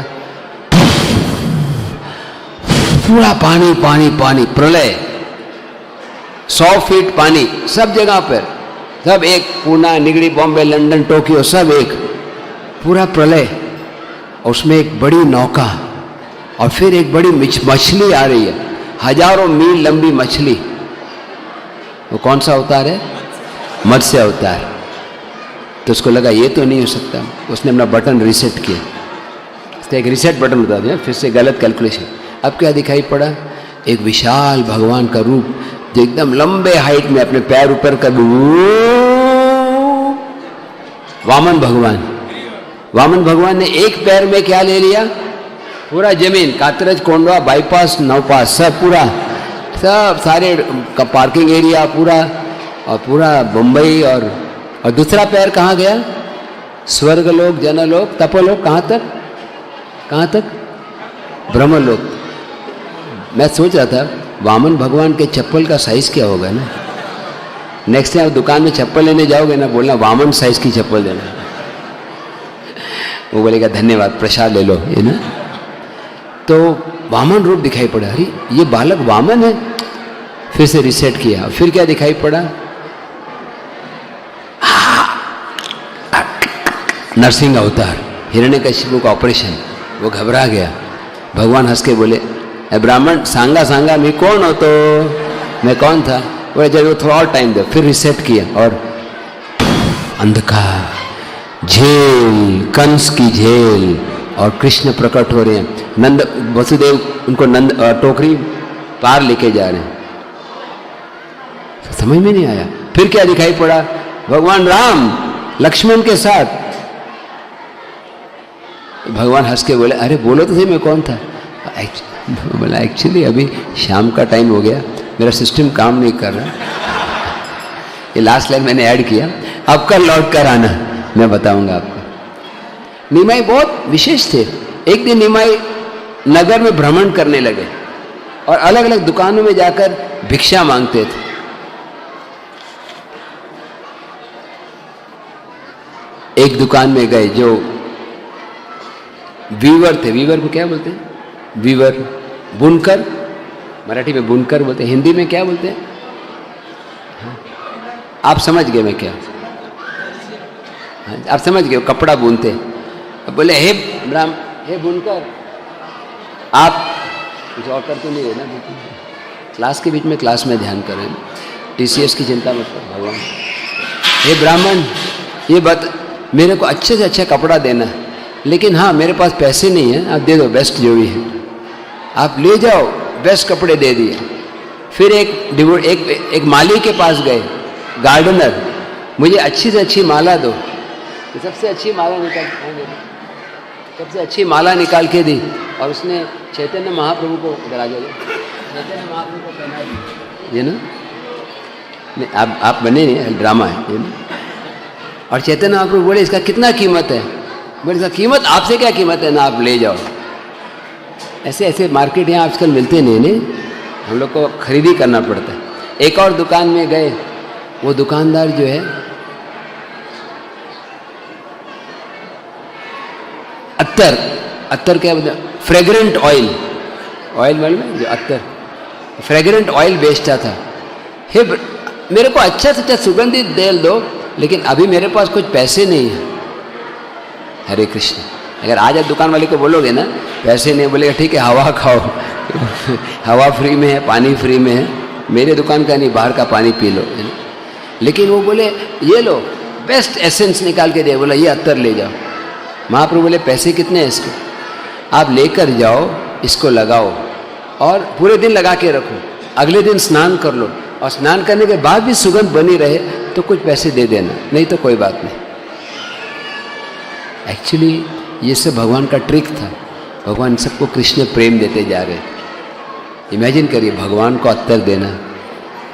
पूरा पानी पानी पानी, प्रलय, 100 फीट पानी सब जगह पर, सब एक, पूना, निगड़ी, बॉम्बे, लंदन, टोक्यो, सब एक, पूरा प्रलय। उसमें एक बड़ी नौका और फिर एक बड़ी मछली आ रही है, हजारों मील लंबी मछली। वो कौन सा अवतार है? मत्स्य अवतार। तो उसको लगा ये तो नहीं हो सकता, उसने अपना बटन रीसेट किया। तो एक रीसेट बटन बता दिया, फिर से गलत कैलकुलेशन। अब क्या दिखाई पड़ा? एक विशाल भगवान का रूप जो एकदम लंबे हाइट में अपने पैर ऊपर कर, वामन भगवान। वामन भगवान ने एक पैर में क्या ले लिया? पूरा जमीन, कातरज, कोंडवा, बाईपास, नवपास, सब पूरा, सब सारे का पार्किंग एरिया पूरा, और पूरा बम्बई। और दूसरा पैर कहाँ गया? स्वर्गलोक, जनलोक, तपोलोक। कहाँ तक? ब्रह्मलोक। मैं सोच रहा था वामन भगवान के चप्पल का साइज क्या होगा ना। नेक्स्ट टाइम दुकान में चप्पल लेने जाओगे ना, बोलना वामन साइज की चप्पल देना। वो बोलेगा धन्यवाद, प्रसाद ले लो, ये ना। तो वामन रूप दिखाई पड़ा। अरे ये बालक वामन है। फिर से रिसेट किया, फिर क्या दिखाई पड़ा? नरसिंह अवतार, हिरण्यकशिपु का ऑपरेशन। वो घबरा गया। भगवान हंस के बोले, ब्राह्मण सांगा मैं कौन हो? तो मैं कौन था? बोले जब वो थोड़ा और टाइम दो। फिर रिसेट किया और अंधकार, झेल, कंस की झेल, और कृष्ण प्रकट हो रहे हैं। नंद वसुदेव उनको टोकरी पार लेके जा रहे हैं। समझ में नहीं आया। फिर क्या दिखाई पड़ा? भगवान राम लक्ष्मण के साथ। भगवान हंस के बोले, अरे बोलो तो सही मैं कौन था? बोला एक्चुअली अभी शाम का टाइम हो गया, मेरा सिस्टम काम नहीं कर रहा, ये लास्ट लाइन मैंने ऐड किया, अब कल लौट कर आना, मैं बताऊंगा आपको। निमाई बहुत विशेष थे। एक दिन निमाई नगर में भ्रमण करने लगे और अलग अलग दुकानों में जाकर भिक्षा मांगते थे। एक दुकान में गए जो वीवर थे, वीवर को क्या बोलते हैं? वीवर, बुनकर, मराठी में बुनकर बोलते हैं, हिंदी में क्या बोलते हैं? आप समझ गए मैं क्या, हाँ, आप समझ गए, कपड़ा बुनते। अब बोले हे ब्राह्म, हे बुनकर, आप कुछ और करते नहीं है ना, क्लास के बीच में क्लास में ध्यान करें, टीसीएस की चिंता मत करो भगवान। हे ब्राह्मण, ये बात मेरे को अच्छे से अच्छा कपड़ा देना है, लेकिन हाँ मेरे पास पैसे नहीं है, आप दे दो, बेस्ट जो भी है आप ले जाओ, बेस्ट कपड़े दे दिए। फिर एक माली के पास गए, गार्डनर, मुझे अच्छी से अच्छी माला दो, तो सबसे अच्छी माला निकाल के दी, और उसने चैतन्य महाप्रभु को इधर आ जाइए, चैतन्य महाप्रभु को पहना दी, ये ना, नहीं आप बने नहीं, ड्रामा है ये ना। और चैतन्य महाप्रभु बोले इसका कितना कीमत है, बोले इसका कीमत, आपसे क्या कीमत है ना, आप ले जाओ। ऐसे ऐसे मार्केट यहाँ आजकल मिलते नहीं, हम लोग को खरीदी करना पड़ता है। एक और दुकान में गए, वो दुकानदार जो है अत्तर क्या बोलते, फ्रेग्रेंट ऑयल मालूम है, जो अत्तर फ्रेग्रेंट ऑयल बेचता था। हे मेरे को अच्छा से अच्छा सुगंधित तेल दो, लेकिन अभी मेरे पास कुछ पैसे नहीं है। हरे कृष्ण, अगर आज आप दुकान वाले को बोलोगे ना पैसे नहीं, बोलेगा ठीक है हवा खाओ हवा फ्री में है, पानी फ्री में है, मेरे दुकान का नहीं, बाहर का पानी पी लो। लेकिन वो बोले ये लो, बेस्ट एसेंस निकाल के दे, बोला ये अत्तर ले जाओ। महाप्रभु बोले पैसे कितने हैं इसके, आप लेकर जाओ, इसको लगाओ और पूरे दिन लगा के रखो, अगले दिन स्नान कर लो, और स्नान करने के बाद भी सुगंध बनी रहे तो कुछ पैसे दे देना, नहीं तो कोई बात नहीं। एक्चुअली ये सब भगवान का ट्रिक था, भगवान सबको कृष्ण प्रेम देते जा रहे थे। इमेजिन करिए भगवान को अत्तर देना,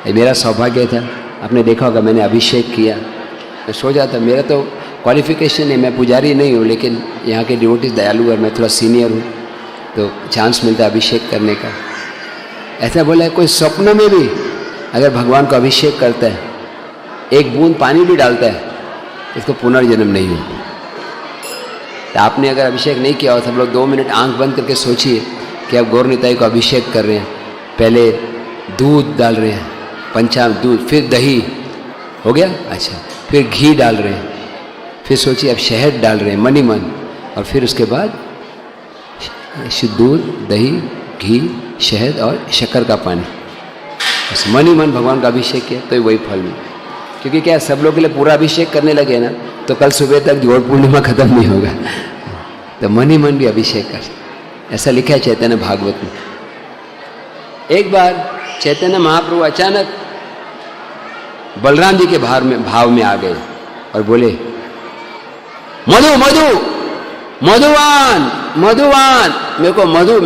ये मेरा सौभाग्य था। आपने देखा होगा मैंने अभिषेक किया, मैं सो जाता, मेरा तो क्वालिफिकेशन है, मैं पुजारी नहीं हूँ, लेकिन यहाँ के डिवोटीज दयालु और मैं थोड़ा सीनियर हूँ, तो चांस मिलता है अभिषेक करने का। ऐसा बोला है कोई स्वप्न में भी अगर भगवान को अभिषेक करता है, एक बूंद पानी भी डालता है, इसको पुनर्जन्म नहीं होता। तो आपने अगर अभिषेक नहीं किया हो, सब लोग 2 मिनट आंख बंद करके सोचिए कि आप गौर निताई को अभिषेक कर रहे हैं। पहले दूध डाल रहे हैं, पंचामृत दूध, फिर दही हो गया, अच्छा, फिर घी डाल रहे हैं, फिर सोचिए अब शहद डाल रहे हैं मनी मन, और फिर उसके बाद शुद्ध दूध, दही, घी, शहद और शक्कर का पानी, बस मनी मन भगवान का अभिषेक किया तो वही फल मिले। क्योंकि क्या सब लोग के लिए पूरा अभिषेक करने लगे ना तो कल सुबह तक जोड़ पूर्णिमा खत्म नहीं होगा, तो मनी मन भी अभिषेक कर, ऐसा लिखा है चैतन्य भागवत में। एक बार चैतन्य महाप्रभु अचानक बलराम जी के भाव में आ गए और बोले मधु मधु मधुवान मधुवान, मेरे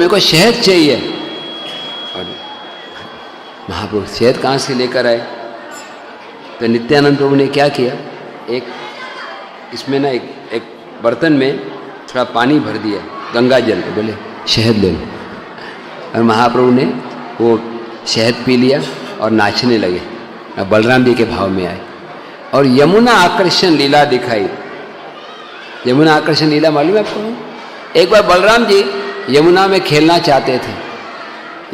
को शहद चाहिए। और महाप्रभु शहद कहाँ से लेकर आए, तो नित्यानंद प्रभु ने क्या किया, इसमें ना एक बर्तन में थोड़ा पानी भर दिया, गंगा जल, बोले शहद ले लो, और महाप्रभु ने वो शहद पी लिया और नाचने लगे, और बलराम जी के भाव में आए और यमुना आकर्षण लीला दिखाई। यमुना आकर्षण लीला मालूम है आपको? एक बार बलराम जी यमुना में खेलना चाहते थे,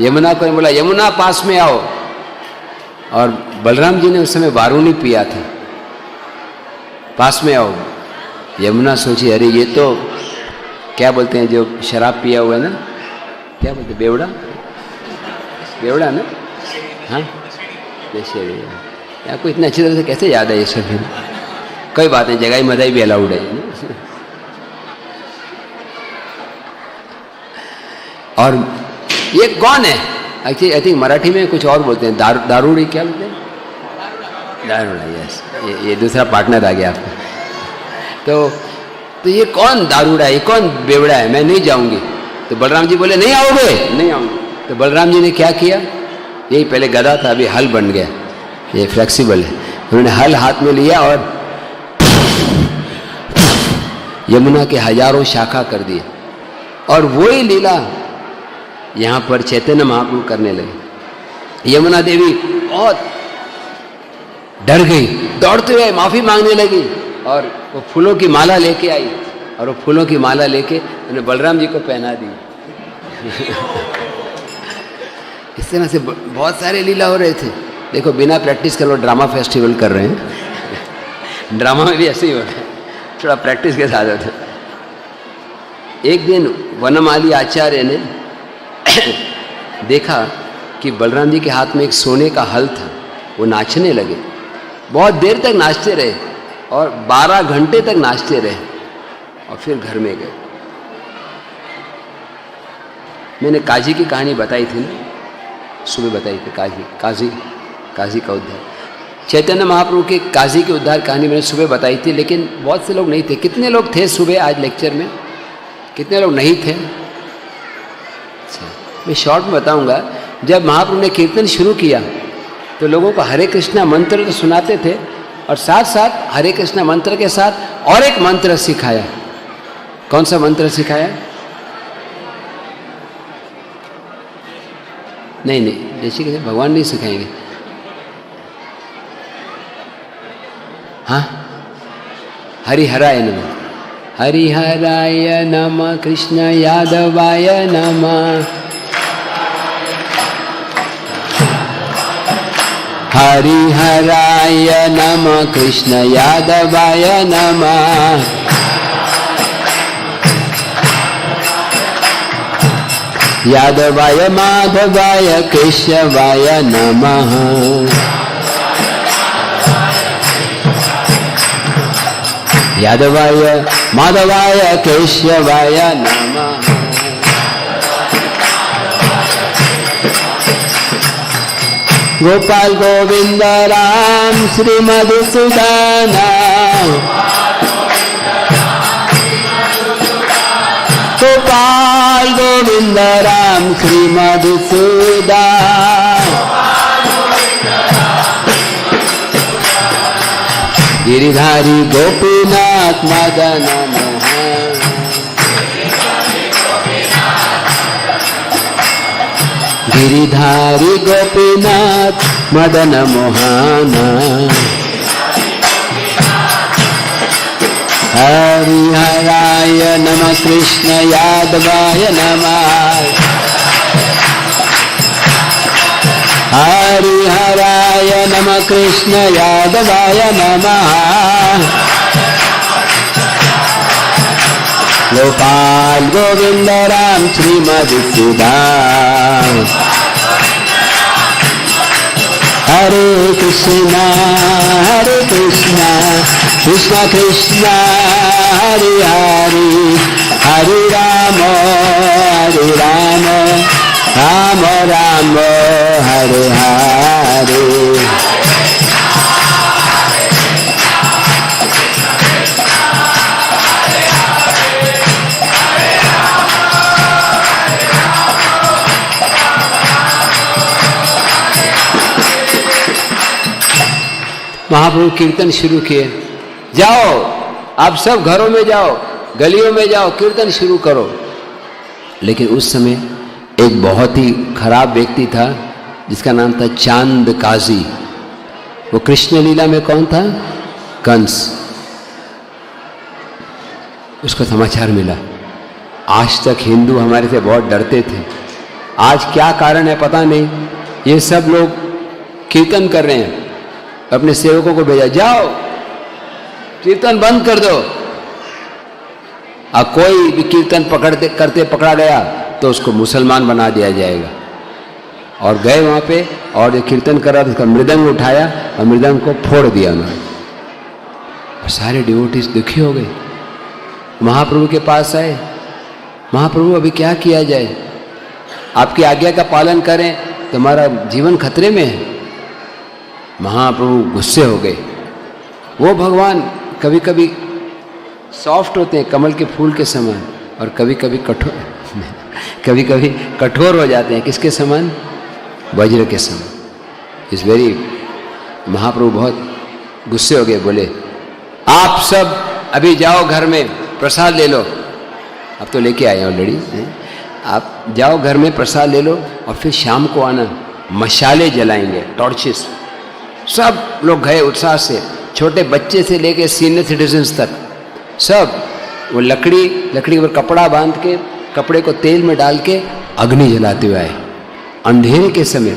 यमुना को बोला यमुना पास में आओ, और बलराम जी ने उस समय वारुणी पिया था, पास में आओ। यमुना सोची अरे ये तो क्या बोलते हैं जो शराब पिया हुआ है ना, क्या बोलते हैं, बेवड़ा, बेवड़ा ना, हाँ नशेड़ी। आपको इतने अच्छी तरह से कैसे याद है ये सब? कोई बात नहीं, जगह मदाई भी अलाउड है। और ये कौन है? एक्चुअली आई थिंक मराठी में कुछ और बोलते हैं, दारूड़ी, क्या बोलते हैं, दारूड़ा, यस, ये दूसरा पार्टनर आ गया आपका। तो ये कौन दारूड़ा है, ये कौन बेवड़ा है, मैं नहीं जाऊंगी। तो बलराम जी बोले नहीं आओगे, नहीं आऊंगी। तो बलराम जी ने क्या किया, यही पहले गधा था, अभी हल बन गया, ये फ्लेक्सिबल है, उन्होंने हल हाथ में लिया और यमुना के हजारों शाखा कर दिए। और वही लीला यहाँ पर चैतन्य महाप्रभु करने लगे। यमुना देवी बहुत डर गई, दौड़ते हुए माफी मांगने लगी, और वो फूलों की माला लेके आई, और वो फूलों की माला लेके उन्हें बलराम जी को पहना दी। इस तरह से बहुत सारे लीला हो रहे थे। देखो बिना प्रैक्टिस के लोग ड्रामा फेस्टिवल कर रहे हैं। ड्रामा में भी ऐसे ही होता है, थोड़ा प्रैक्टिस के साथ होता है। एक दिन वनमाली आचार्य ने देखा कि बलराम जी के हाथ में एक सोने का हल था, वो नाचने लगे, बहुत देर तक नाचते रहे और 12 घंटे तक नाचते रहे और फिर घर में गए। मैंने काजी की कहानी बताई थी ना, सुबह बताई थी, काजी का उद्धार। चैतन्य महाप्रभु के काजी के उद्धार कहानी मैंने सुबह बताई थी, लेकिन बहुत से लोग नहीं थे। कितने लोग थे सुबह आज लेक्चर में? कितने लोग नहीं थे? मैं शॉर्ट में बताऊंगा। जब महाप्रभु ने कीर्तन शुरू किया तो लोगों को हरे कृष्णा मंत्र तो सुनाते थे और साथ साथ हरे कृष्णा मंत्र के साथ और एक मंत्र सिखाया। कौन सा मंत्र सिखाया? नहीं, जैसे कि भगवान नहीं सिखाएंगे। हाँ, हरिहराय नमः, हरिहराय नमः, कृष्ण यादवाय नमः, हरिहराय नमः, कृष्ण यादवाय नमः, यादवाय माधवाय केशवाय नमः, यादवाय माधवाय केशवाय नमः। गोपाल गोविंद राम श्री मधुसूदन, गोपाल गोविंद राम श्री मधुसूदन, गिरिधारी गोपीनाथ मदन मोहन, गिरिधारी गोपीनाथ मदन मोहन, हरिहराय नमः, कृष्ण यादवाय नमः, हरिहराय नमः, कृष्ण यादवाय नमः, गोपाल गोविंद राम श्री मधुसूदन, हरे कृष्णा कृष्णा कृष्णा हरे हरे, हरे राम राम राम हरे हरे। महाप्रभु कीर्तन शुरू किए, जाओ आप सब घरों में जाओ, गलियों में जाओ, कीर्तन शुरू करो। लेकिन उस समय एक बहुत ही खराब व्यक्ति था जिसका नाम था चांद काजी। वो कृष्ण लीला में कौन था? कंस। उसको समाचार मिला। आज तक हिंदू हमारे से बहुत डरते थे, आज क्या कारण है पता नहीं, ये सब लोग कीर्तन कर रहे हैं। अपने सेवकों को भेजा, जाओ कीर्तन बंद कर दो। अब कोई भी कीर्तन करते पकड़ा गया तो उसको मुसलमान बना दिया जाएगा। और गए वहां पे और जो कीर्तन कर रहा था उसका मृदंग उठाया और मृदंग को फोड़ दिया उन्होंने। और सारे डिवोटीज दुखी हो गए, महाप्रभु के पास आए, महाप्रभु अभी क्या किया जाए, आपकी आज्ञा का पालन करें तो हमारा जीवन खतरे में है। महाप्रभु गुस्से हो गए। वो भगवान कभी कभी सॉफ्ट होते हैं कमल के फूल के समान और कभी कभी कठोर हो जाते हैं। किसके समान? वज्र के समान। इस वेरी महाप्रभु बहुत गुस्से हो गए, बोले आप सब अभी जाओ घर में प्रसाद ले लो। अब तो लेके आए ऑलरेडी, आप जाओ घर में प्रसाद ले लो और फिर शाम को आना, मशाले जलाएंगे, टॉर्चेस। सब लोग गए उत्साह से, छोटे बच्चे से लेके सीनियर सिटीजन्स तक सब। वो लकड़ी पर कपड़ा बांध के, कपड़े को तेल में डाल के अग्नि जलाते हुए आए। अंधेरे के समय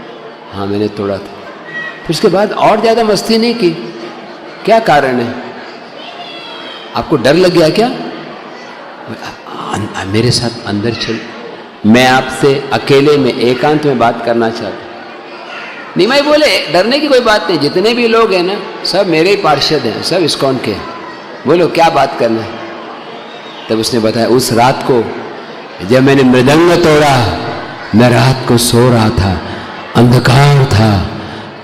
हाँ मैंने तोड़ा था। फिर उसके बाद और ज़्यादा मस्ती नहीं की। क्या कारण है? आपको डर लग गया क्या? मेरे साथ अंदर चल, मैं आपसे अकेले में एकांत में बात करना चाहता। निमाई बोले डरने की कोई बात नहीं, जितने भी लोग हैं ना सब मेरे ही पार्षद हैं, सब इस्कॉन के हैं, बोलो क्या बात करना है। तब उसने बताया उस रात को जब मैंने मृदंग तोड़ा, मैं रात को सो रहा था, अंधकार था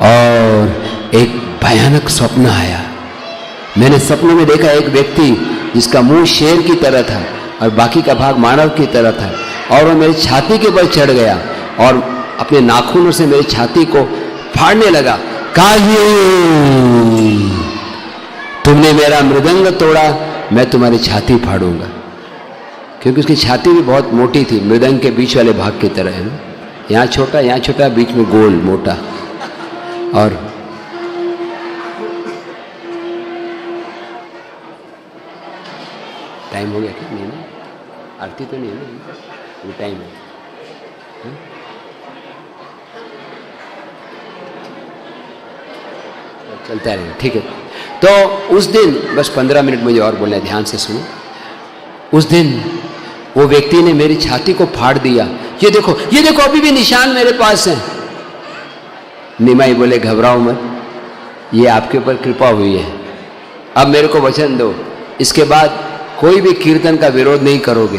और एक भयानक स्वप्न आया। मैंने सपने में देखा एक व्यक्ति जिसका मुंह शेर की तरह था और बाकी का भाग मानव की तरह था, और वो मेरी छाती के बल चढ़ गया और अपने नाखूनों से मेरी छाती को फाड़ने लगा। काजी, तुमने मेरा मृदंग तोड़ा, मैं तुम्हारी छाती फाड़ूंगा। क्योंकि उसकी छाती भी बहुत मोटी थी, मृदंग के बीच वाले भाग की तरह है ना, यहाँ छोटा, बीच में गोल मोटा। और टाइम हो गया क्या? नहीं ना, आरती तो नहीं है ना, वो टाइम है। चलता रहेगा, ठीक है। तो उस दिन बस 15 मिनट मुझे और बोलना है, ध्यान से सुनो। उस दिन वो व्यक्ति ने मेरी छाती को फाड़ दिया। ये देखो अभी भी निशान मेरे पास है। निमाई बोले घबराओ मत, ये आपके ऊपर कृपा हुई है, अब मेरे को वचन दो, इसके बाद कोई भी कीर्तन का विरोध नहीं करोगे।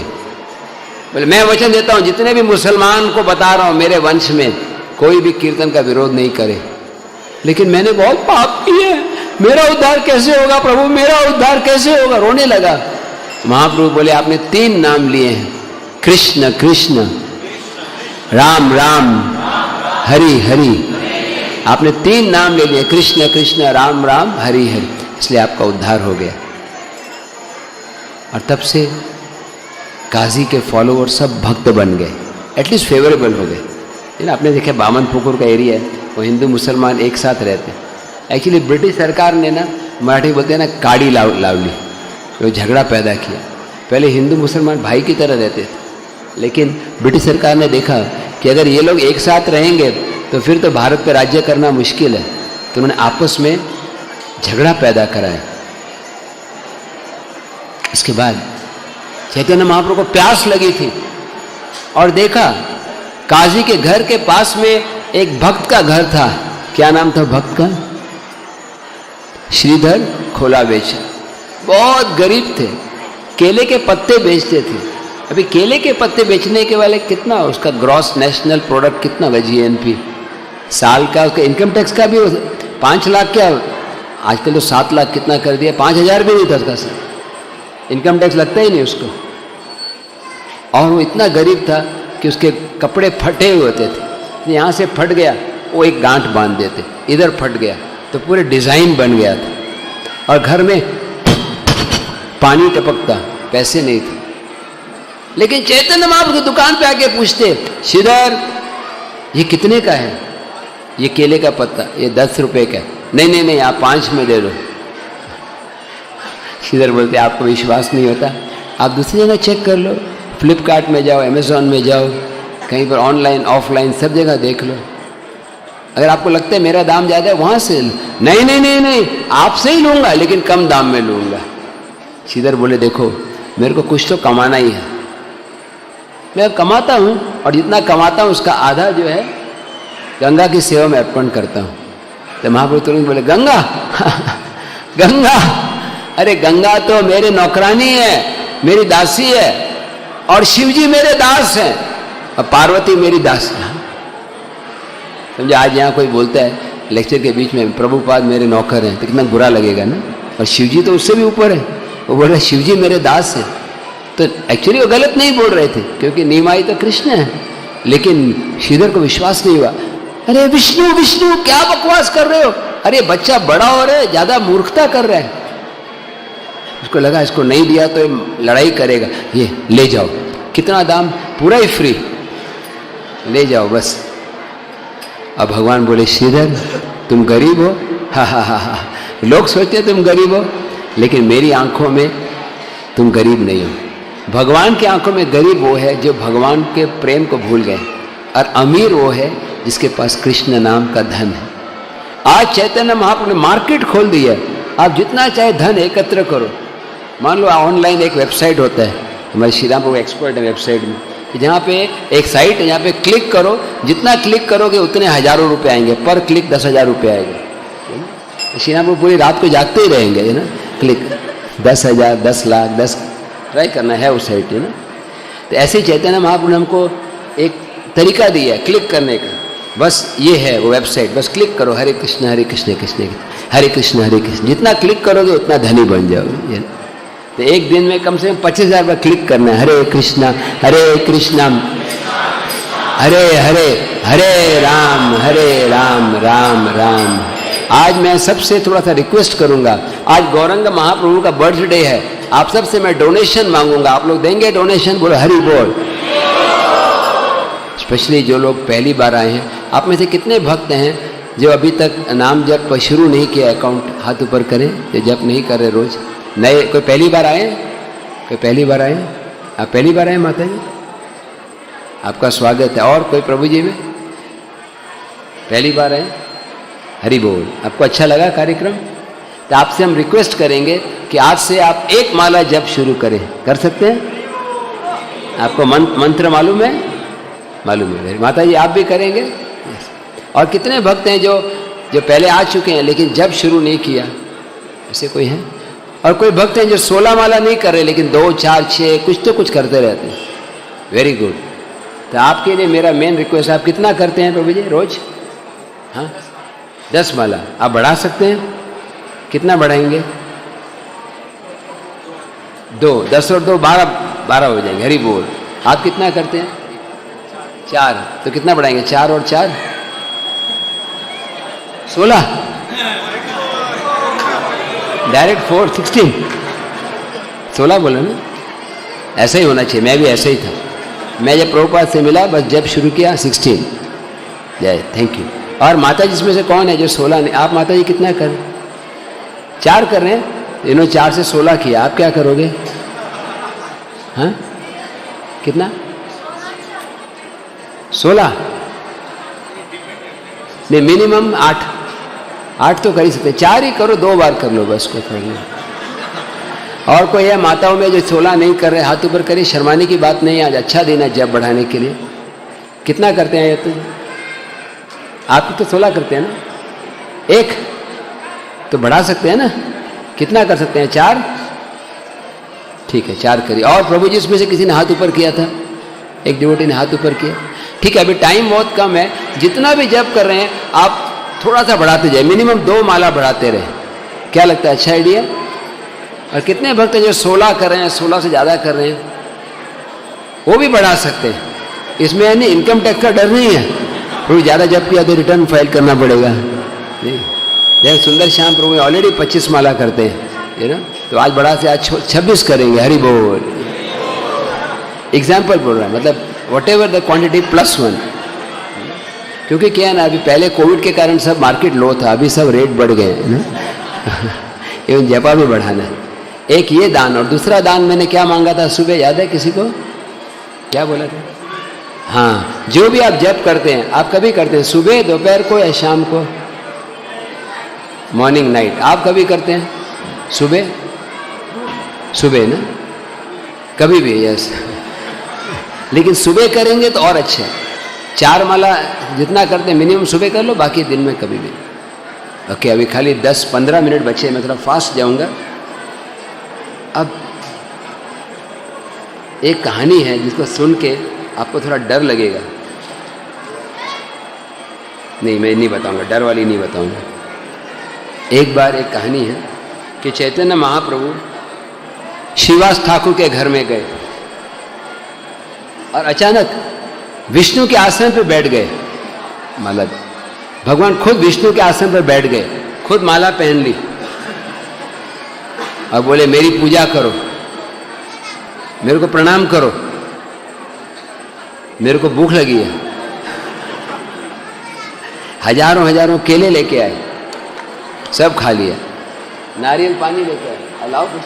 बोले मैं वचन देता हूं जितने भी मुसलमान को बता रहा हूं मेरे वंश में कोई भी कीर्तन का विरोध नहीं करे। लेकिन मैंने बहुत पाप किए, मेरा उद्धार कैसे होगा प्रभु, मेरा उद्धार कैसे होगा? रोने लगा। महाप्रभु बोले आपने 3 नाम लिए हैं, कृष्ण कृष्ण, राम राम, हरि हरि। आपने 3 नाम ले लिए, कृष्ण कृष्ण, राम राम, हरि हरि, इसलिए आपका उद्धार हो गया। और तब से काजी के फॉलोअर सब भक्त बन गए, एटलीस्ट फेवरेबल हो गए। लेकिन आपने देखा बामन पुकुर का एरिया है, वो हिंदू मुसलमान एक साथ रहते हैं। एक्चुअली ब्रिटिश सरकार ने ना, मराठी बोलते हैं ना, काड़ी लावली, वो झगड़ा पैदा किया। पहले हिंदू मुसलमान भाई की तरह रहते थे, लेकिन ब्रिटिश सरकार ने देखा कि अगर ये लोग एक साथ रहेंगे तो फिर तो भारत पर राज्य करना मुश्किल है, तो उन्होंने आपस में झगड़ा पैदा कराया। इसके बाद चैतन्य महाप्रभु को प्यास लगी थी और देखा काजी के घर के पास में एक भक्त का घर था। क्या नाम था भक्त का? श्रीधर खोला बेचा। बहुत गरीब थे, केले के पत्ते बेचते थे। अभी केले के पत्ते बेचने के वाले कितना, उसका ग्रॉस नेशनल प्रोडक्ट कितना होगा जीएनपी साल का, उसका इनकम टैक्स का भी 5 लाख, क्या आजकल तो 7 लाख कितना कर दिया, 5,000 भी नहीं था उसका सर, इनकम टैक्स लगता ही नहीं उसको। और वो इतना गरीब था कि उसके कपड़े फटे हुए होते थे, यहाँ से फट गया वो एक गांठ बांध देते, इधर फट गया तो पूरे डिज़ाइन बन गया था। और घर में पानी टपकता, पैसे नहीं थे। लेकिन चैतन्य महाप्रभु की दुकान पे आके पूछते, श्रीधर ये कितने का है? ये केले का पत्ता, ये 10 रुपए का। नहीं आप 5 में दे दो। श्रीधर बोलते आपको विश्वास नहीं होता, आप दूसरी जगह चेक कर लो, फ्लिपकार्ट में जाओ, अमेज़ॉन में जाओ, कहीं पर ऑनलाइन ऑफलाइन सब जगह देख लो, अगर आपको लगता है मेरा दाम ज़्यादा है वहाँ से। नहीं आपसे ही लूँगा, लेकिन कम दाम में लूँगा। श्रीधर बोले देखो मेरे को कुछ तो कमाना ही है, मैं कमाता हूँ और जितना कमाता हूँ उसका आधा जो है गंगा की सेवा में अर्पण करता हूँ। तो महाप्रभु तुरंत बोले गंगा गंगा, अरे गंगा तो मेरे नौकरानी है, मेरी दासी है, और शिवजी मेरे दास हैं, और पार्वती मेरी दास है। समझे, आज यहाँ कोई बोलता है लेक्चर के बीच में प्रभुपाद मेरे नौकर हैं, तो कितना बुरा लगेगा ना। और शिवजी तो उससे भी ऊपर है, वो बोल रहे शिवजी मेरे दास हैं। तो एक्चुअली वो गलत नहीं बोल रहे थे, क्योंकि निमाई तो कृष्ण है। लेकिन श्रीधर को विश्वास नहीं हुआ। अरे विष्णु विष्णु क्या बकवास कर रहे हो, अरे बच्चा बड़ा हो रहा है, ज्यादा मूर्खता कर रहा है। उसको लगा इसको नहीं दिया तो लड़ाई करेगा, ये ले जाओ, कितना दाम, पूरा ही फ्री, ले जाओ बस। अब भगवान बोले श्रीधर तुम गरीब हो, हा। लोग सोचते तुम गरीब हो, लेकिन मेरी आंखों में तुम गरीब नहीं हो। भगवान की आंखों में गरीब वो है जो भगवान के प्रेम को भूल गए, और अमीर वो है जिसके पास कृष्ण नाम का धन है। आज चैतन्य महाप्रभु ने मार्केट खोल दी है, आप जितना चाहे धन एकत्र करो। मान लो ऑनलाइन एक वेबसाइट होता है, हमारे श्री राम प्रभु एक्सपर्ट है वेबसाइट में, जहाँ पे एक साइट है, यहाँ पे क्लिक करो, जितना क्लिक करोगे उतने हजारों रुपए आएंगे, पर क्लिक 10,000 रुपये आएगा। श्री राम प्रभु पूरी रात को जागते ही रहेंगे, है ना, क्लिक 10,000, 10 लाख, 10 ट्राई करना है उस साइट, है ना। तो ऐसे ही चैतन्य महाप्रभु ने हमको एक तरीका दिया है क्लिक करने का, बस ये है वो वेबसाइट, बस क्लिक करो, हरे कृष्ण कृष्ण हरे कृष्ण हरे कृष्ण, जितना क्लिक करोगे उतना धनी बन जाओगे। तो एक दिन में कम से कम 25,000 बार क्लिक करना है, हरे कृष्ण हरे हरे हरे राम राम राम। आज मैं सबसे थोड़ा सा रिक्वेस्ट करूंगा, आज गौरंग महाप्रभु का बर्थडे है, आप सबसे मैं डोनेशन मांगूंगा, आप लोग देंगे डोनेशन? बोलो हरि बोल। स्पेशली जो लोग पहली बार आए हैं, आप में से कितने भक्त हैं जो अभी तक नाम जप शुरू नहीं किया? अकाउंट हाथ ऊपर करें, जो जप नहीं कर रहे रोज। नए कोई पहली बार आए? कोई पहली बार आए? आप पहली बार आए माता जी, आपका स्वागत है। और कोई प्रभु जी में पहली बार आए? हरि बोल। आपको अच्छा लगा कार्यक्रम? तो आपसे हम रिक्वेस्ट करेंगे कि आज से आप एक माला जप शुरू करें। कर सकते हैं? आपको मंत्र मालूम है? मालूम है। माता जी आप भी करेंगे? और कितने भक्त हैं जो पहले आ चुके हैं लेकिन जब शुरू नहीं किया? ऐसे कोई है? और कोई भक्त हैं जो 16 माला नहीं कर रहे लेकिन 2, 4, 6 कुछ तो कुछ करते रहते हैं। Very good. तो आपके लिए मेरा मेन रिक्वेस्ट, आप कितना करते हैं प्रभु जी रोज? हाँ 10 माला। आप बढ़ा सकते हैं? कितना बढ़ाएंगे? 2, 10 और 2 12 हो जाएंगे। हरि बोल। आप कितना करते हैं? 4। तो कितना बढ़ाएंगे? 4 और 4 16, डायरेक्ट 4 16। 16 बोला ना? ऐसा ही होना चाहिए। मैं भी ऐसे ही था। मैं जब प्रभुपाद से मिला बस जब शुरू किया 16। जय, थैंक यू। और माता जी इसमें से कौन है जो 16 नहीं? आप माता जी कितना कर? 4 कर रहे हैं। इन्होंने 4 से 16 किया। आप क्या करोगे? हाँ कितना? 16 नहीं, मिनिमम 8 तो कर ही सकते। 4 ही करो, 2 बार कर लो बस को कर लो। और कोई है माताओं में जो 16 नहीं कर रहे? हाथ ऊपर करिए। शर्माने की बात नहीं, आज अच्छा दिन है जब बढ़ाने के लिए। कितना करते हैं ये? तो आप तो 16 करते हैं ना? 1 तो बढ़ा सकते हैं ना? कितना कर सकते हैं? 4। ठीक है 4 करिए। और प्रभु जी इसमें से किसी ने हाथ ऊपर किया था? एक डिवोटी ने हाथ ऊपर किया। ठीक है, अभी टाइम बहुत कम है। जितना भी जप कर रहे हैं आप थोड़ा सा बढ़ाते जाए, मिनिमम 2 माला बढ़ाते रहे। क्या लगता है? अच्छा आइडिया? और कितने भक्त हैं जो 16 कर रहे हैं, 16 से ज़्यादा कर रहे हैं? वो भी बढ़ा सकते हैं। इसमें यानी इनकम टैक्स का डर नहीं है। कोई ज़्यादा जप किया तो रिटर्न फाइल करना पड़ेगा नहीं। जैसे सुंदर श्याम प्रभु ऑलरेडी 25 माला करते हैं, है ना? तो आज बढ़ा से आज 26 करेंगे। हरि बोल। एग्जाम्पल बोल रहा है, मतलब वट एवर द क्वान्टिटी +1। क्योंकि क्या है ना, अभी पहले कोविड के कारण सब मार्केट लो था, अभी सब रेट बढ़ गए हैं ना। एवं जपा भी बढ़ाना है। एक ये दान, और दूसरा दान मैंने क्या मांगा था सुबह, याद है किसी को? क्या बोला था? हाँ, जो भी आप जप करते हैं, आप कभी करते हैं सुबह, दोपहर को या शाम को? Morning night. आप कभी करते हैं? सुबह ना? कभी भी? यस। लेकिन सुबह करेंगे तो और अच्छा है। 4 माला जितना करते हैं मिनिमम सुबह कर लो, बाकी दिन में कभी भी। ओके, अभी खाली 10-15 मिनट बचे, मैं थोड़ा फास्ट जाऊंगा। अब एक कहानी है जिसको सुन के आपको थोड़ा डर लगेगा। नहीं, मैं नहीं बताऊंगा, डर वाली नहीं बताऊंगा। एक बार एक कहानी है कि चैतन्य महाप्रभु श्रीवास ठाकुर के घर में गए और अचानक विष्णु के आसन पर बैठ गए। मतलब भगवान खुद विष्णु के आसन पर बैठ गए, खुद माला पहन ली और बोले मेरी पूजा करो, मेरे को प्रणाम करो, मेरे को भूख लगी है। हजारों केले लेके आए, सब खा लिया। नारियल पानी लेके आए, अलाउ कुछ।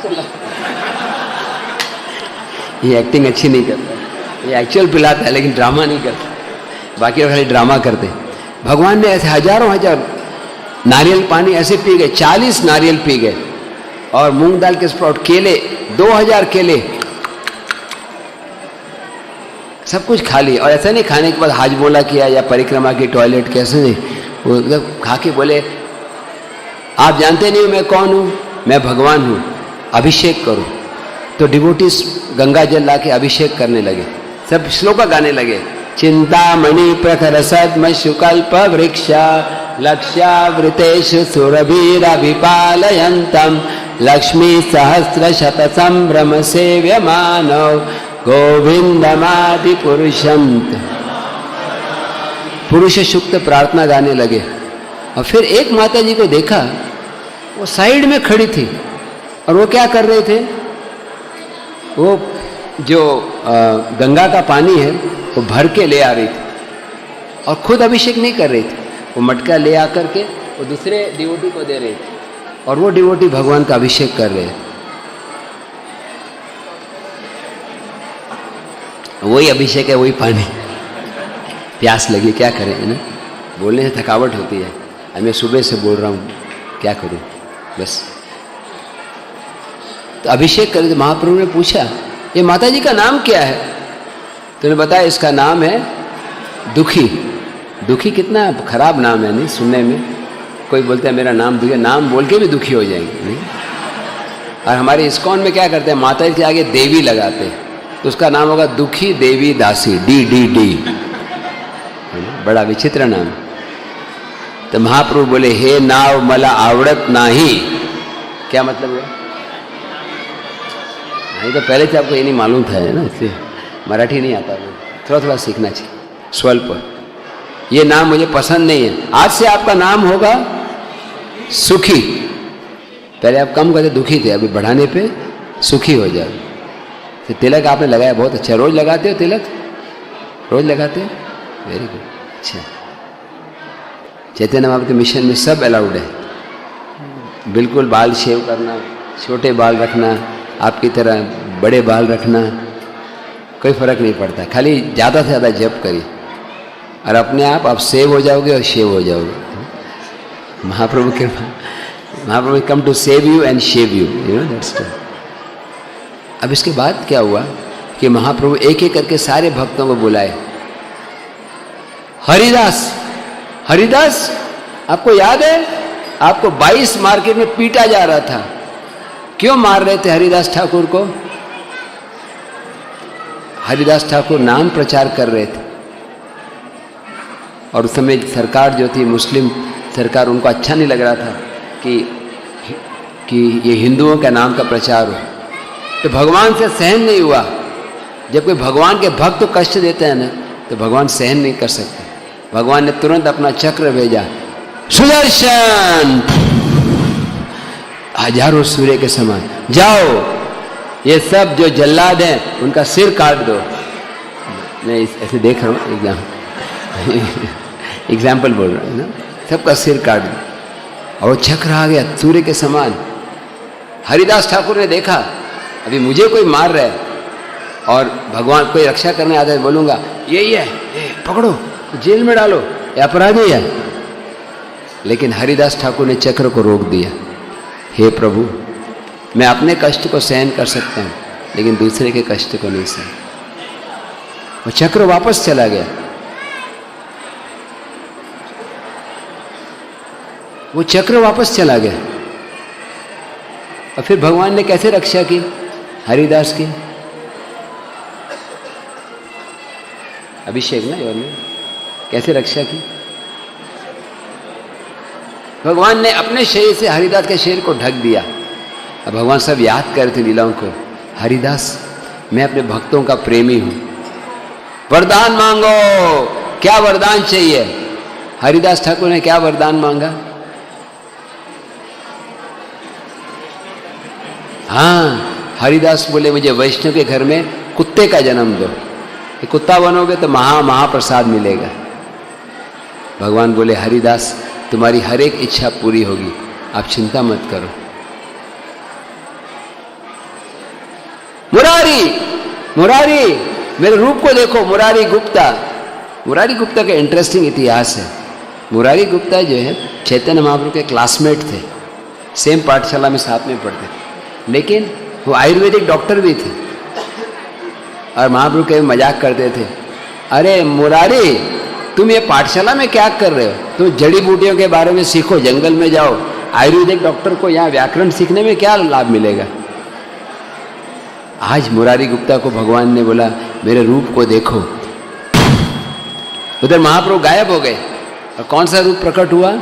ये एक्टिंग अच्छी नहीं करता, ये एक्चुअल पिलाता है लेकिन ड्रामा नहीं करता। बाकी खाली ड्रामा करते हैं। भगवान ने ऐसे हजारों हजार नारियल पानी ऐसे पी गए, 40 नारियल पी गए, और मूंग दाल के स्प्राउट, केले 2000 केले, सब कुछ खा लिया। और ऐसा नहीं खाने के बाद हाजमोला किया या परिक्रमा की टॉयलेट, कैसे नहीं, वो मतलब खा के बोले आप जानते नहीं मैं कौन हूं, मैं भगवान हूं, अभिषेक करो। तो डिवोटीज गंगा जल लाके अभिषेक करने लगे, सब श्लोका गाने लगे। चिंतामणि प्रखर सद्म शुकल्प वृक्ष लक्ष्यावृतेषु सुरभिरभिपालयन्तम् लक्ष्मी सहस्र शत संभ्रम सेव्यमानो गोविंदमादि पुरुषम। पुरुष सुक्त प्रार्थना गाने लगे। और फिर एक माता जी को देखा, वो साइड में खड़ी थी, और वो क्या कर रहे थे, वो जो गंगा का पानी है वो भर के ले आ रही थी, और खुद अभिषेक नहीं कर रही थी, वो मटका ले आकर के वो दूसरे डिवोटी को दे रही थी, और वो डिवोटी भगवान का अभिषेक कर रहे थे। वही अभिषेक है, वही पानी। प्यास लगी, क्या करें, है ना, बोलने से थकावट होती है। मैं सुबह से बोल रहा हूँ, क्या करूँ, बस। तो अभिषेक कर, महाप्रभु ने पूछा ये माता जी का नाम क्या है, तो उन्होंने बताया इसका नाम है दुखी। दुखी कितना खराब नाम है, नहीं सुनने में। कोई बोलता है मेरा नाम दुखी, नाम बोल के भी दुखी हो जाएंगे, नहीं। और हमारे इस्कॉन में क्या करते हैं, माता जी के आगे देवी लगाते हैं, तो उसका नाम होगा दुखी देवी दासी, DDD, बड़ा विचित्र नाम। तो महाप्रभु बोले हे नाव मला आवड़त नाही। क्या मतलब हुआ, नहीं तो पहले से आपको ये नहीं मालूम था, है ना, इसलिए मराठी नहीं आता, थोड़ा थोड़ा सीखना चाहिए, स्वल्प। ये नाम मुझे पसंद नहीं है, आज से आपका नाम होगा सुखी। पहले आप कम करते दुखी थे, अभी बढ़ाने पे सुखी हो जाओ। तो तिलक आपने लगाया, बहुत अच्छा। रोज लगाते हो तिलक, रोज लगाते हो, वेरी गुड, अच्छा। चैतन्य महाप्रभु के मिशन में सब अलाउड है, बिल्कुल बाल शेव करना, छोटे बाल रखना, आपकी तरह बड़े बाल रखना, कोई फर्क नहीं पड़ता। खाली ज़्यादा से ज़्यादा जप करिए, और अपने आप सेव हो जाओगे और शेव हो जाओगे। महाप्रभु के Mahaprabhu come to save you and shave you, you know that's true. अब इसके बाद क्या हुआ कि महाप्रभु एक एक करके सारे भक्तों को बुलाए। हरिदास, हरिदास आपको याद है, आपको 22 मार्केट में पीटा जा रहा था, क्यों मार रहे थे हरिदास ठाकुर को? हरिदास ठाकुर नाम प्रचार कर रहे थे, और उस समय सरकार जो थी मुस्लिम सरकार, उनको अच्छा नहीं लग रहा था कि ये हिंदुओं का नाम का प्रचार हो। तो भगवान से सहन नहीं हुआ। जब कोई भगवान के भक्त को कष्ट देते हैं ना, तो भगवान सहन नहीं कर सकते। भगवान ने तुरंत अपना चक्र भेजा, सुदर्शन, हजारों सूर्य के समान, जाओ ये सब जो जल्लाद हैं उनका सिर काट दो। मैं ऐसे देख रहा हूँ, एग्जाम्पल बोल रहा हूँ ना, सबका सिर काट दो। और वो चक्र आ गया सूर्य के समान। हरिदास ठाकुर ने देखा अभी मुझे कोई मार रहा है, और भगवान कोई रक्षा करने आता है, बोलूंगा यही है, ये पकड़ो जेल में डालो, ये अपराधी है। लेकिन हरिदास ठाकुर ने चक्र को रोक दिया। हे प्रभु, मैं अपने कष्ट को सहन कर सकता हूं, लेकिन दूसरे के कष्ट को नहीं सहन। वो चक्र वापस चला गया। वो चक्र वापस चला गया। और फिर भगवान ने कैसे रक्षा की हरिदास की? अभिषेक ना, और कैसे रक्षा की? भगवान ने अपने शरीर से हरिदास के शरीर को ढक दिया। अब भगवान सब याद कर रहे थे लीलाओं को। हरिदास, मैं अपने भक्तों का प्रेमी हूं, वरदान मांगो। क्या वरदान चाहिए? हरिदास ठाकुर ने क्या वरदान मांगा? हाँ, हरिदास बोले मुझे वैष्णव के घर में कुत्ते का जन्म दो, कुत्ता बनोगे तो महाप्रसाद मिलेगा। भगवान बोले हरिदास, तुम्हारी हर एक इच्छा पूरी होगी, आप चिंता मत करो। मुरारी, मुरारी, मेरे रूप को देखो, मुरारी गुप्ता। मुरारी गुप्ता का इंटरेस्टिंग इतिहास है। मुरारी गुप्ता जो है चैतन्य महाप्रभु के क्लासमेट थे, सेम पाठशाला में साथ में पढ़ते थे, लेकिन वो आयुर्वेदिक डॉक्टर भी थे। और महाप्रभु कभी मजाक करते थे, अरे मुरारी तुम ये पाठशाला में क्या कर रहे हो, तुम जड़ी बूटियों के बारे में सीखो, जंगल में जाओ, आयुर्वेदिक डॉक्टर को यहाँ व्याकरण सीखने में क्या लाभ मिलेगा। आज मुरारी गुप्ता को भगवान ने बोला मेरे रूप को देखो, उधर महाप्रभु गायब हो गए और कौन सा रूप प्रकट हुआ,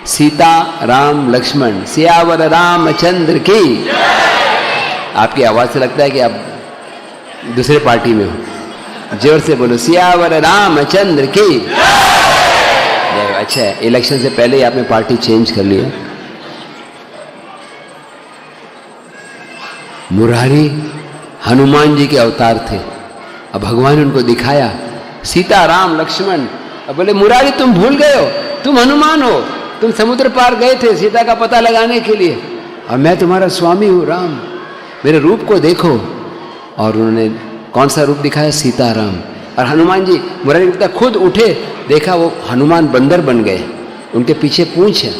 सीता राम लक्ष्मण, सियावर रामचंद्र की। आपकी आवाज से लगता है कि आप दूसरे पार्टी में हो, जोर से बोलो सियावर रामचंद्र की। अच्छा है, इलेक्शन से पहले ही आपने पार्टी चेंज कर लिया। मुरारी हनुमान जी के अवतार थे, अब भगवान ने उनको दिखाया सीता राम लक्ष्मण। अब बोले मुरारी तुम भूल गए हो, तुम हनुमान हो, तुम समुद्र पार गए थे सीता का पता लगाने के लिए, और मैं तुम्हारा स्वामी हूँ राम, मेरे रूप को देखो। और उन्होंने कौन सा रूप दिखाया, सीता राम। और हनुमान जी, मुरारी गुप्ता खुद उठे, देखा वो हनुमान बंदर बन गए, उनके पीछे पूंछ है।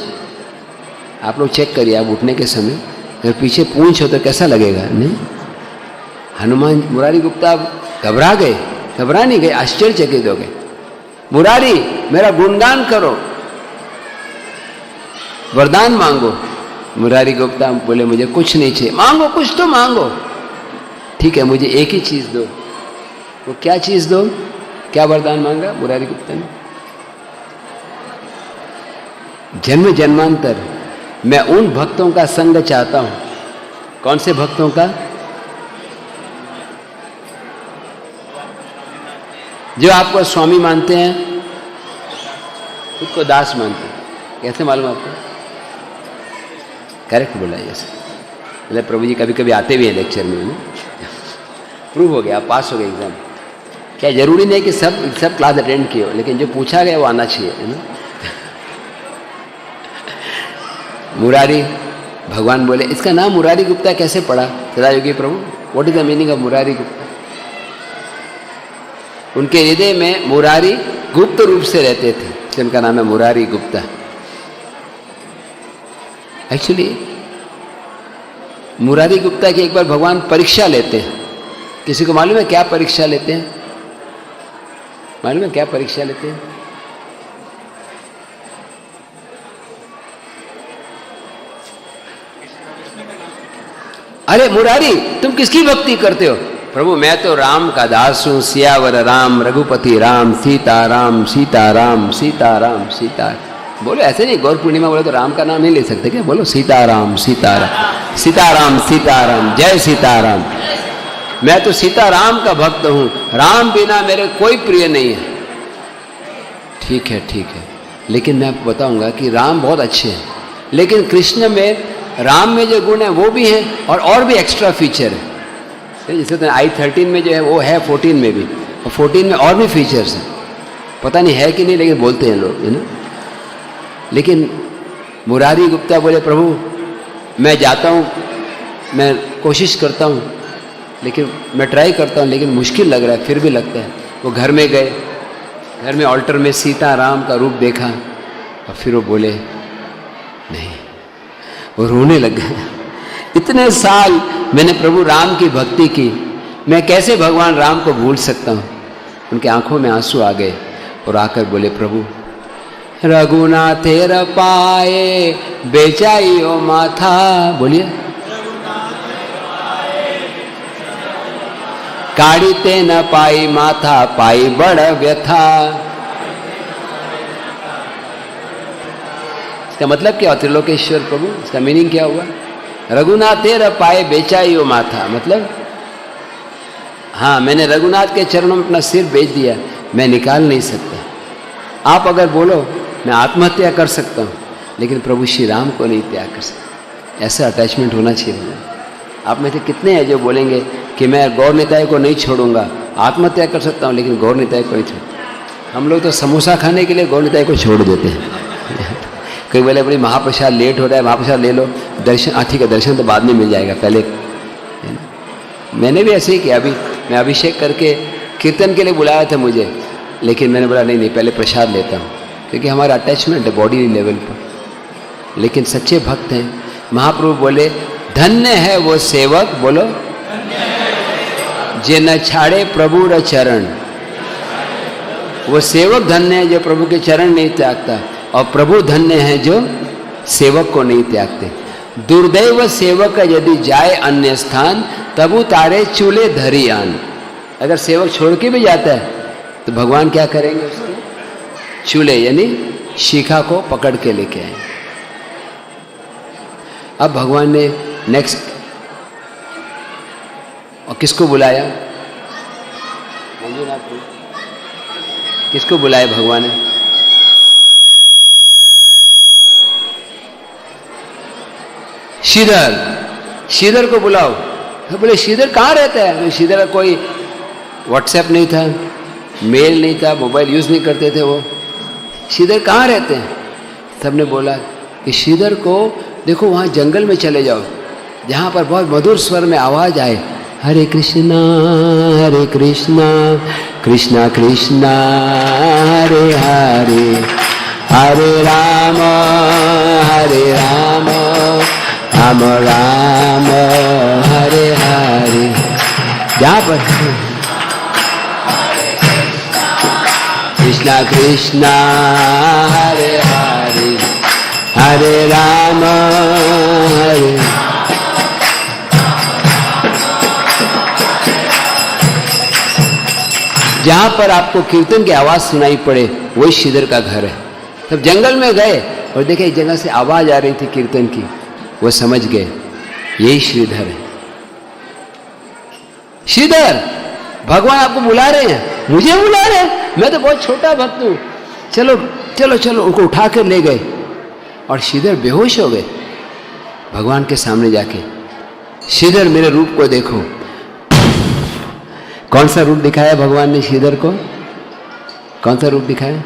आप लोग चेक करिए, आप उठने के समय अगर पीछे पूंछ हो तो कैसा लगेगा, नहीं? हनुमान मुरारी गुप्ता घबरा गए, घबरा नहीं गए, आश्चर्यचकित हो गए। मुरारी मेरा गुणगान करो, वरदान मांगो। मुरारी गुप्ता बोले मुझे कुछ नहीं चाहिए। मांगो, कुछ तो मांगो। ठीक है, मुझे एक ही चीज दो। वो क्या चीज दो, क्या वरदान मांगा मुरारी गुप्ता ने? जन्म जन्मांतर मैं उन भक्तों का संग चाहता हूं। कौन से भक्तों का? जो आपको स्वामी मानते हैं, खुद को दास मानते हैं। कैसे मालूम आपको? करेक्ट बोला ऐसे। मतलब प्रभु जी कभी कभी आते भी हैं लेक्चर में ना, प्रूव हो गया, आप पास हो गए एग्जाम। क्या जरूरी नहीं कि सब क्लास अटेंड किए हो, लेकिन जो पूछा गया वो आना चाहिए, है ना। मुरारी, भगवान बोले इसका नाम मुरारी गुप्ता कैसे पड़ा? Sadayogi Prabhu, what is the meaning of Murari Gupta? उनके हृदय में मुरारी गुप्त रूप से रहते थे, जिनका नाम है मुरारी गुप्ता। एक्चुअली मुरारी गुप्ता की एक बार भगवान परीक्षा लेते हैं। किसी को मालूम है क्या परीक्षा लेते हैं? मालूम है क्या परीक्षा लेते हैं? अरे मुरारी तुम किसकी भक्ति करते हो? प्रभु मैं तो राम का दास हूं, सियावर राम रघुपति राम, सीताराम सीताराम सीताराम सीता। बोलो ऐसे नहीं, गौर पूर्णिमा बोले तो राम का नाम नहीं ले सकते क्या? बोलो सीताराम सीताराम सीताराम सीताराम, जय सीताराम। मैं तो सीताराम का भक्त हूं, राम बिना मेरे कोई प्रिय नहीं है। ठीक है ठीक है, लेकिन मैं आपको बताऊंगा कि राम बहुत अच्छे हैं, लेकिन कृष्ण में, राम में जो गुण है वो भी है और भी एक्स्ट्रा फीचर है। जैसे तो i13 में जो है वो है, 14 में भी, और 14 में और भी फीचर्स हैं। पता नहीं है कि नहीं, लेकिन बोलते हैं लोग, है ना। लेकिन मुरारी गुप्ता बोले प्रभु मैं जाता हूँ, मैं कोशिश करता हूँ, लेकिन मैं ट्राई करता हूँ, लेकिन मुश्किल लग रहा है, फिर भी लगता है। वो घर में गए, घर में ऑल्टर में सीता राम का रूप देखा, और फिर वो बोले नहीं, वो रोने लग गए। इतने साल मैंने प्रभु राम की भक्ति की, मैं कैसे भगवान राम को भूल सकता हूँ? उनके आंखों में आंसू आ गए और आकर बोले प्रभु रघुनाथेर पाए बेचाइयो माथा। बोलिए काढ़ीते न पाई माथा, पाई बड़ व्यथा। इसका मतलब क्या? त्रिलोकेश्वर प्रभु, इसका मीनिंग क्या हुआ? रघुनाथेर पाए बेचाइयो माथा, मतलब हाँ मैंने रघुनाथ के चरणों में अपना सिर बेच दिया, मैं निकाल नहीं सकता। आप अगर बोलो मैं आत्महत्या कर सकता हूँ, लेकिन प्रभु श्री राम को नहीं त्याग कर सकता। ऐसा अटैचमेंट होना चाहिए। आप में से कितने हैं जो बोलेंगे कि मैं गौर निताय को नहीं छोड़ूंगा, आत्महत्या कर सकता हूँ लेकिन गौर निताय को नहीं छोड़ता? हम लोग तो समोसा खाने के लिए गौर निताय को छोड़ देते हैं। कोई बोले बड़ी महाप्रसाद लेट हो रहा है, महाप्रसाद ले लो, दर्शन ठीक है, दर्शन तो बाद में मिल जाएगा, पहले। मैंने भी ऐसे ही किया। अभी मैं अभिषेक करके कीर्तन के लिए बुलाया था मुझे, लेकिन मैंने बोला नहीं नहीं, पहले प्रसाद लेता हूँ। क्योंकि हमारा अटैचमेंट है बॉडी लेवल पर। लेकिन सच्चे भक्त हैं, महाप्रभु बोले धन्य है वो सेवक, बोलो, जे न छाड़े प्रभु र चरण। वो सेवक धन्य है जो प्रभु के चरण नहीं त्यागता, और प्रभु धन्य है जो सेवक को नहीं त्यागते। दुर्दैव सेवक यदि जाए अन्य स्थान, तब उतारे चूल्हे धरी आन। अगर सेवक छोड़ के भी जाता है तो भगवान क्या करेंगे उसके? चूल्हे यानी शिखा को पकड़ के लेके आए। अब भगवान ने नेक्स्ट और किसको बुलाया? मंजूनाथ को किसको बुलाया भगवान ने? श्रीधर, श्रीधर को बुलाओ। तो बोले श्रीधर कहाँ रहता है? श्रीधर का कोई व्हाट्सएप नहीं था, मेल नहीं था, मोबाइल यूज नहीं करते थे वो। श्रीधर कहाँ रहते हैं? सबने बोला कि श्रीधर को देखो वहाँ जंगल में चले जाओ, जहाँ पर बहुत मधुर स्वर में आवाज आए, हरे कृष्णा कृष्णा कृष्णा हरे हरे, हरे राम राम राम हरे हरे। जहाँ पर कृष्णा कृष्णा हरे हरे, हरे राम हरे। जहां पर आपको कीर्तन की आवाज सुनाई पड़े वही श्रीधर का घर है। तब जंगल में गए और देखे एक जगह से आवाज आ रही थी कीर्तन की, वो समझ गए यही श्रीधर है। श्रीधर, भगवान आपको बुला रहे हैं। मुझे बुला रहे हैं? मैं तो बहुत छोटा भक्त हूं। चलो चलो चलो। उनको उठा कर ले गए और श्रीधर बेहोश हो गए भगवान के सामने जाके। श्रीधर मेरे रूप को देखो। कौन सा रूप दिखाया भगवान ने श्रीधर को? कौन सा रूप दिखाया?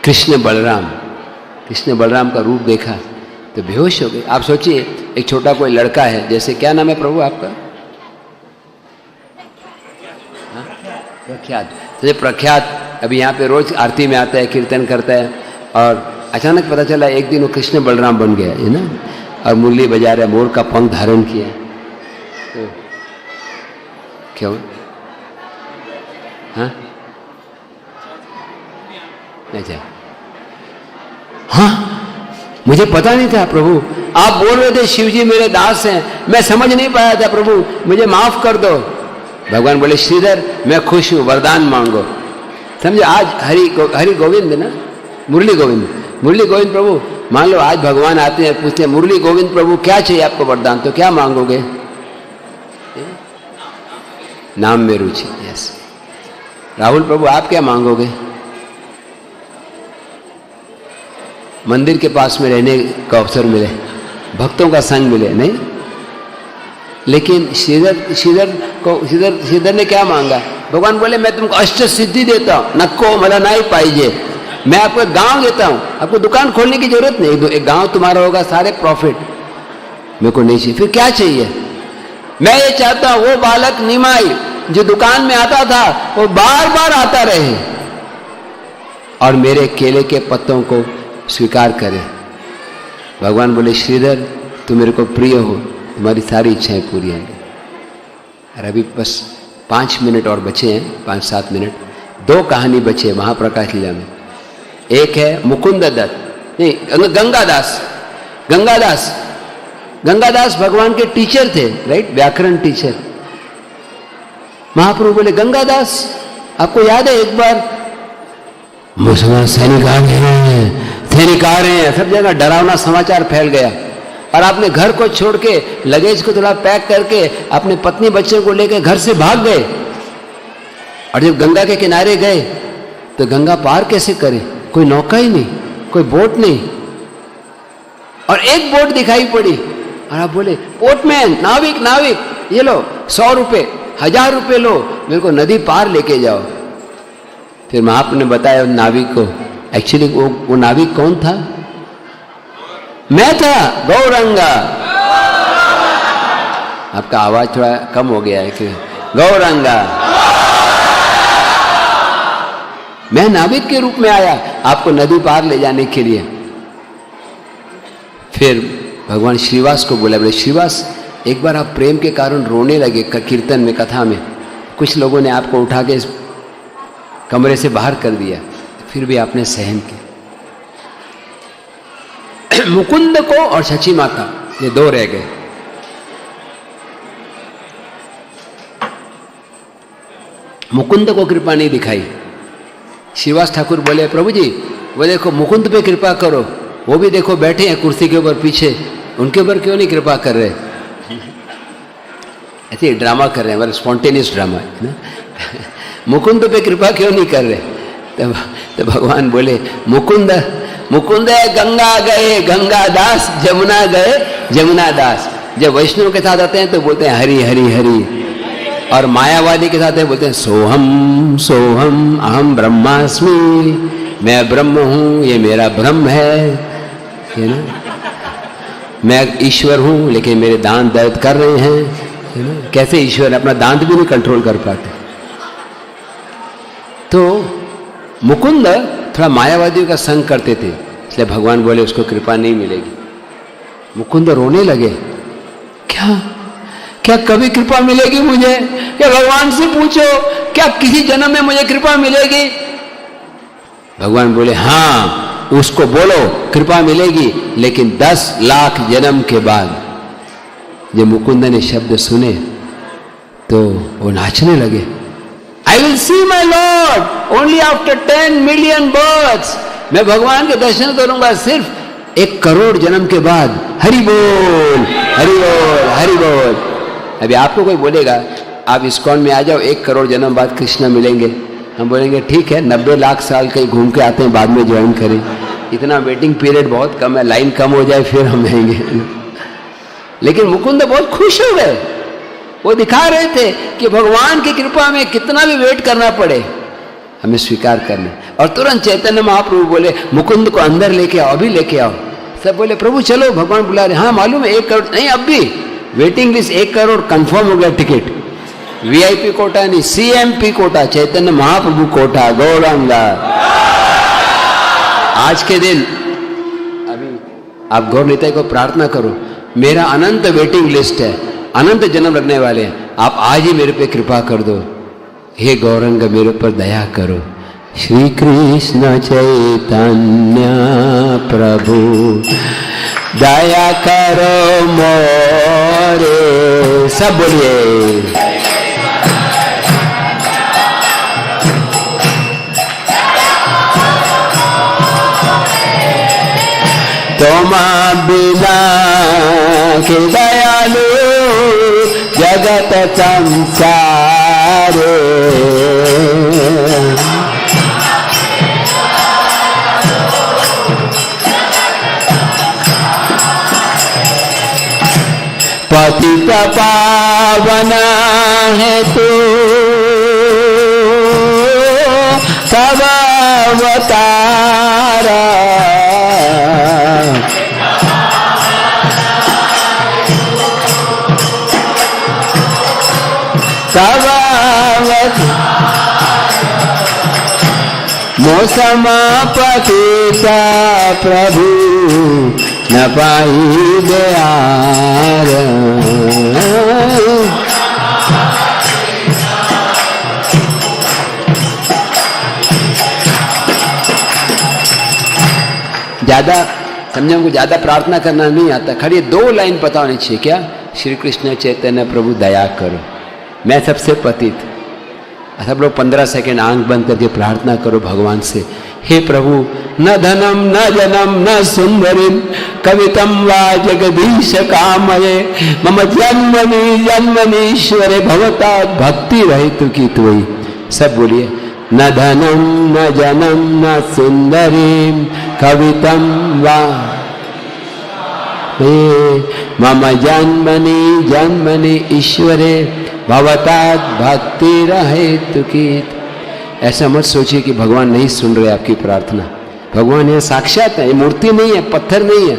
कृष्ण बलराम। कृष्ण बलराम का रूप देखा तो बेहोश हो गए। आप सोचिए एक छोटा कोई लड़का है, जैसे क्या नाम है प्रभु आपका? प्रख्यात। तो प्रख्यात अभी यहाँ पे रोज आरती में आता है, कीर्तन करता है, और अचानक पता चला एक दिन वो कृष्ण बलराम बन गया है ना, और मुरली बजा रहा है, मोर का पंख धारण किया। तो क्यों? हाँ अच्छा, हाँ मुझे पता नहीं था प्रभु, आप बोल रहे थे शिव जी मेरे दास हैं, मैं समझ नहीं पाया था प्रभु, मुझे माफ कर दो। भगवान बोले श्रीधर मैं खुश हूं, वरदान मांगो। समझे? आज हरि गोविंद ना, मुरली गोविंद प्रभु। मान लो आज भगवान आते हैं, पूछते हैं मुरली गोविंद प्रभु क्या चाहिए आपको वरदान, तो क्या मांगोगे? नाम में रुचि। यस। राहुल प्रभु आप क्या मांगोगे? मंदिर के पास में रहने का अवसर मिले, भक्तों का संग मिले। नहीं, लेकिन श्रीधर ने क्या मांगा? भगवान बोले मैं तुमको अष्ट सिद्धि देता हूं, नक्को मला नहीं पाइजे। मैं आपको गांव देता हूं, आपको दुकान खोलने की जरूरत नहीं, एक गांव तुम्हारा होगा, सारे प्रॉफिट मेरे को नहीं चाहिए। फिर क्या चाहिए? मैं ये चाहता हूं वो बालक निमाई जो दुकान में आता था वो बार बार आता रहे और मेरे केले के पत्तों को स्वीकार करे। भगवान बोले श्रीधर तुम मेरे को प्रिय हो, तुम्हारी सारी इच्छाएं पूरी होंगी। और अभी बस 5 मिनट और बचे हैं, 5-7 मिनट। 2 कहानी बचे महाप्रकाश लीला में। एक है मुकुंद दत्त, नहीं गंगादास भगवान के टीचर थे, राइट, व्याकरण टीचर। महाप्रभु बोले गंगादास आपको याद है एक बार मुसलमान सैनिक आ रहे हैं, सब जगह डरावना समाचार फैल गया और आपने घर को छोड़ के लगेज को थोड़ा पैक करके अपने पत्नी बच्चों को लेकर घर से भाग गए। और जब गंगा के किनारे गए तो गंगा पार कैसे करें? कोई नौका ही नहीं, कोई बोट नहीं, और एक बोट दिखाई पड़ी और आप बोले बोटमैन, नाविक ये लो 100 रुपये 1000 रुपये लो, मेरे को नदी पार लेके जाओ। फिर महाप्रभु ने बताया नाविक को, एक्चुअली वो नाविक कौन था? मैं था, गौरंगा। आपका आवाज थोड़ा कम हो गया है कि गौरंगा। मैं नाविक के रूप में आया आपको नदी पार ले जाने के लिए। फिर भगवान श्रीवास को बोला, बोले श्रीवास एक बार आप प्रेम के कारण रोने लगे कीर्तन में, कथा में, कुछ लोगों ने आपको उठा के कमरे से बाहर कर दिया, फिर भी आपने सहन किया। मुकुंद को और शची माता ये दो रह गए। मुकुंद को कृपा नहीं दिखाई। श्रीवास ठाकुर बोले प्रभु जी वो देखो मुकुंद पे कृपा करो, वो भी देखो बैठे हैं कुर्सी के ऊपर पीछे, उनके ऊपर क्यों नहीं कृपा कर रहे? ऐसे ड्रामा कर रहे हैं, मतलब स्पॉन्टेनियस ड्रामा है ना। मुकुंद पे कृपा क्यों नहीं कर रहे? तो भगवान बोले मुकुंद मुकुंद गंगा गए गंगा दास, जमुना गए जमुना दास। जब वैष्णव के साथ आते हैं तो बोलते हैं हरि हरि हरि, और मायावादी के साथ बोलते हैं सोहम सोहम अहम ब्रह्मास्मि, मैं ब्रह्म हूँ, ये मेरा ब्रह्म है ना, मैं ईश्वर हूँ लेकिन मेरे दांत दर्द कर रहे हैं, है ना। कैसे ईश्वर अपना दांत भी नहीं कंट्रोल कर पाते। तो मुकुंद थोड़ा मायावादियों का संग करते थे, इसलिए भगवान बोले उसको कृपा नहीं मिलेगी। मुकुंद रोने लगे, क्या क्या कभी कृपा मिलेगी मुझे? क्या भगवान से पूछो, क्या किसी जन्म में मुझे कृपा मिलेगी? भगवान बोले हाँ उसको बोलो कृपा मिलेगी, लेकिन 10 लाख जन्म के बाद। जब मुकुंद ने शब्द सुने तो वो नाचने लगे। I will see my lord only after 10 million births, मैं भगवान के दर्शन करूंगा सिर्फ 1 करोड़ जन्म के बाद। हरि बोल हरि बोल हरि बोल। अभी आपको कोई बोलेगा आप इस्कॉन में आ जाओ, 1 करोड़ जन्म बाद कृष्ण मिलेंगे, हम बोलेंगे ठीक है 90 लाख साल कहीं घूम के आते हैं, बाद में ज्वाइन करें, इतना वेटिंग पीरियड बहुत कम है, लाइन कम हो जाए फिर हम आएंगे। लेकिन मुकुंद बहुत खुश हो गए, वो दिखा रहे थे कि भगवान की कृपा में कितना भी वेट करना पड़े हमें स्वीकार करना। और तुरंत चैतन्य महाप्रभु बोले मुकुंद को अंदर लेके आओ, अभी लेके आओ। सब बोले प्रभु चलो, भगवान बुला रहे। हाँ मालूम है 1 करोड़ नहीं, अब भी वेटिंग लिस्ट 1 करोड़ कंफर्म हो गया, टिकट वीआईपी कोटा नहीं, सीएमपी कोटा, चैतन्य महाप्रभु कोटा, गौरांगा। आज के दिन अभी आप गौर निताई को प्रार्थना करो, मेरा अनंत वेटिंग लिस्ट है, अनंत जन्म लगने वाले हैं, आप आज ही मेरे पे कृपा कर दो, हे गौरंग मेरे ऊपर दया करो। श्री कृष्ण चैतन्य प्रभु दया करो मोरे, सब बोलिए। तुम बिना के दयालु जगत संसारे, पतित पावन है तू सब अवतारा, मौसमा पतिता प्रभु न पाई दयार। ज्यादा समझे, हमको ज्यादा प्रार्थना करना नहीं आता, खाली 2 लाइन पता होनी चाहिए। क्या? श्री कृष्ण चैतन्य प्रभु दया करो, मैं सबसे पतित। सब लोग 15 सेकेंड आंख बंद करके प्रार्थना करो भगवान से, हे प्रभु न धनम न जनम न सुंदरिम कवितम वा जगदीश कामये, मम जन्मनि जन्मनीश्वरे भवता भक्ति रहित की तुई। सब बोलिए, न धनम न जनम न सुंदरिम कवितम वा मम जन्मनि जन्मनि ईश्वरे भवतात भक्ति रहे तुकीत। ऐसा मत सोचिए कि भगवान नहीं सुन रहे आपकी प्रार्थना, भगवान यहाँ साक्षात है, ये मूर्ति नहीं है, पत्थर नहीं है।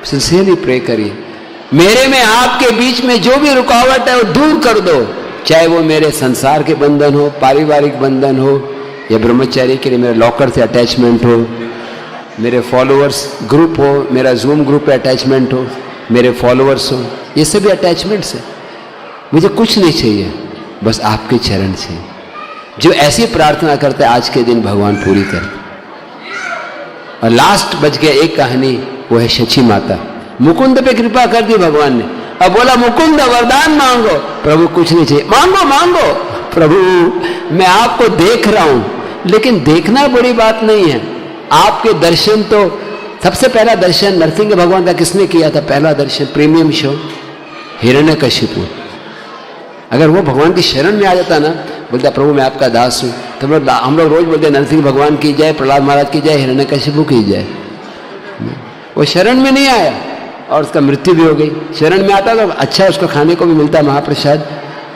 सिंसियरली प्रे करिए, मेरे में आपके बीच में जो भी रुकावट है वो दूर कर दो, चाहे वो मेरे संसार के बंधन हो, पारिवारिक बंधन हो, या ब्रह्मचारी के लिए मेरा लॉकर से अटैचमेंट हो, मेरे फॉलोअर्स ग्रुप हो, मेरा जूम ग्रुप पे अटैचमेंट हो, मेरे फॉलोअर्स हो, ये सभी अटैचमेंट्स है। मुझे कुछ नहीं चाहिए, बस आपके चरण चाहिए। जो ऐसी प्रार्थना करते हैं आज के दिन भगवान पूरी करते। और लास्ट बच गया एक कहानी, वो है शची माता। मुकुंद पे कृपा कर दी भगवान ने। अब बोला मुकुंद वरदान मांगो, प्रभु कुछ नहीं चाहिए, मांगो मांगो। प्रभु मैं आपको देख रहा हूं, लेकिन देखना बड़ी बात नहीं है। आपके दर्शन तो सबसे पहला दर्शन नरसिंह भगवान का किसने किया था? पहला दर्शन प्रीमियम शो हिरण्यकशिपु। अगर वो भगवान की शरण में आ जाता ना, बोलता प्रभु मैं आपका दास हूं, तो हम लोग रोज बोलते नरसिंह भगवान की जय, प्रहलाद महाराज की जय, हिरण्यकशिपु की जय। वो शरण में नहीं आया और उसका मृत्यु भी हो गई। शरण में आता तो अच्छा उसको खाने को भी मिलता महाप्रसाद,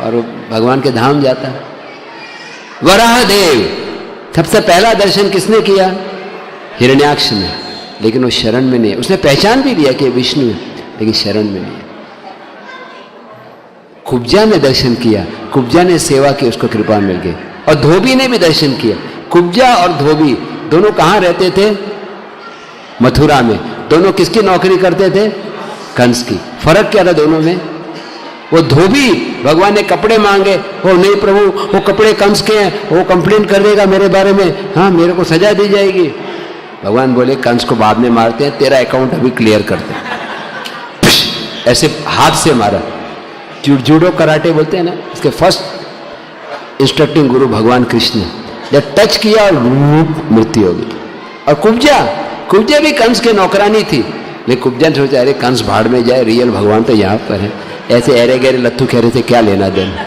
और भगवान के धाम जाता। वराह देव सबसे पहला दर्शन किसने किया? हिरण्याक्ष ने, लेकिन वो शरण में नहीं है। उसने पहचान भी लिया कि विष्णु है, लेकिन शरण में नहीं है। कुब्जा ने दर्शन किया, कुब्जा ने सेवा की, उसको कृपा मिल गई। और धोबी ने भी दर्शन किया। कुब्जा और धोबी दोनों कहां रहते थे? मथुरा में। दोनों किसकी नौकरी करते थे? कंस की। फर्क क्या था दोनों में? वो धोबी भगवान ने कपड़े मांगे, वो नहीं प्रभु वो कपड़े कंस के हैं, वो कंप्लेंट कर देगा मेरे बारे में, हाँ मेरे को सजा दी जाएगी। भगवान बोले कंस को बाद में मारते हैं, तेरा अकाउंट अभी क्लियर करते हैं। ऐसे हाथ से मारा। जूडो कराटे बोलते हैं ना, इसके फर्स्ट इंस्ट्रक्टिंग गुरु भगवान कृष्ण। जब टच किया और मृत्यु हो गई। और कुब्जा भी कंस के नौकरानी थी, लेकिन कुब्जा ने सोचा अरे कंस भाड़ में जाए, रियल भगवान तो यहाँ पर है। ऐसे अरे गहरे लत्थू कह रहे थे क्या लेना देना।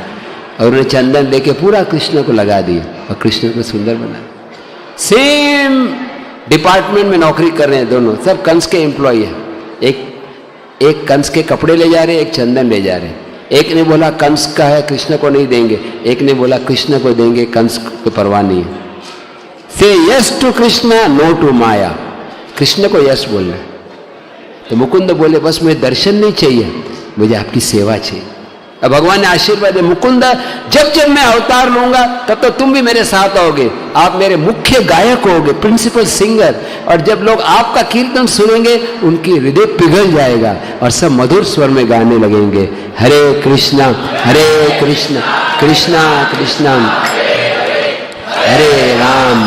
और उन्होंने चंदन लेके पूरा कृष्ण को लगा दिया और कृष्ण को सुंदर बना। सेम डिपार्टमेंट में नौकरी कर रहे हैं दोनों, सब कंस के एम्प्लॉय है। एक कंस के कपड़े ले जा रहे, एक चंदन ले जा रहे। एक ने बोला कंस का है कृष्ण को नहीं देंगे, एक ने बोला कृष्ण को देंगे, कंस को परवाह नहीं है। से yes to Krishna no to Maya. Krishna को यस बोलना। तो मुकुंद बोले बस मुझे दर्शन नहीं चाहिए, मुझे आपकी सेवा चाहिए। अब भगवान ने आशीर्वाद दिया, मुकुंद जब जब मैं अवतार लूंगा तब तो तुम भी मेरे साथ आओगे, आप मेरे मुख्य गायक होगे, प्रिंसिपल सिंगर। और जब लोग आपका कीर्तन सुनेंगे उनकी हृदय पिघल जाएगा और सब मधुर स्वर में गाने लगेंगे, हरे कृष्णा कृष्णा कृष्णा हरे राम।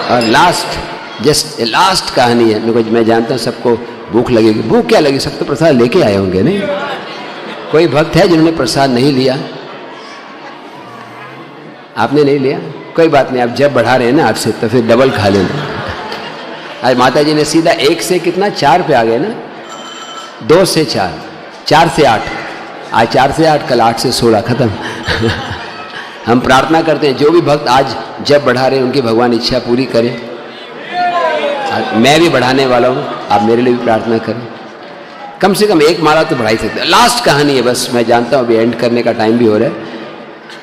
और लास्ट कहानी है। मेरे को मैं जानता हूँ सबको भूख लगेगी। भूख क्या लगी? सब तो प्रसाद लेके आए होंगे नहीं? कोई भक्त है जिन्होंने प्रसाद नहीं लिया? आपने नहीं लिया? कोई बात नहीं, आप जब बढ़ा रहे हैं ना आपसे तो फिर डबल खा लेना। आज माता जी ने सीधा 1 से कितना 4 पे आ गए ना, 2 से 4, 4 से 8, आज 4 से 8, कल 8 से 16 खत्म। हम प्रार्थना करते हैं जो भी भक्त आज जब बढ़ा रहे हैं उनकी भगवान इच्छा पूरी करें। मैं भी बढ़ाने वाला हूँ, आप मेरे लिए भी प्रार्थना करें। कम से कम 1 माला तो बढ़ा ही सकते हैं। लास्ट कहानी है, बस मैं जानता हूँ अभी एंड करने का टाइम भी हो रहा है।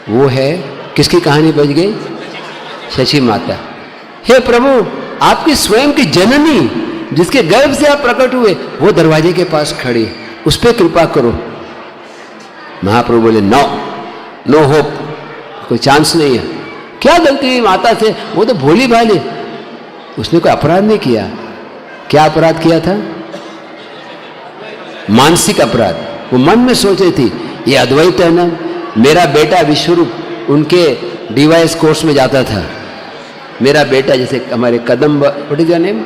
वो है किसकी कहानी बच गई? शची माता। हे प्रभु आपकी स्वयं की जननी जिसके गर्भ से आप प्रकट हुए वो दरवाजे के पास खड़ी, उस पर कृपा करो। महाप्रभु बोले नो होप, कोई चांस नहीं है। क्या गलती हुई माता से? वो तो भोली भाली, उसने कोई अपराध नहीं किया। क्या अपराध किया था? मानसिक अपराध। वो मन में सोच रही थी ये अद्वैत है ना, मेरा बेटा विश्वरूप उनके डिवाइस कोर्स में जाता था। मेरा बेटा जैसे हमारे कदम, व्हाट इज योर नेम?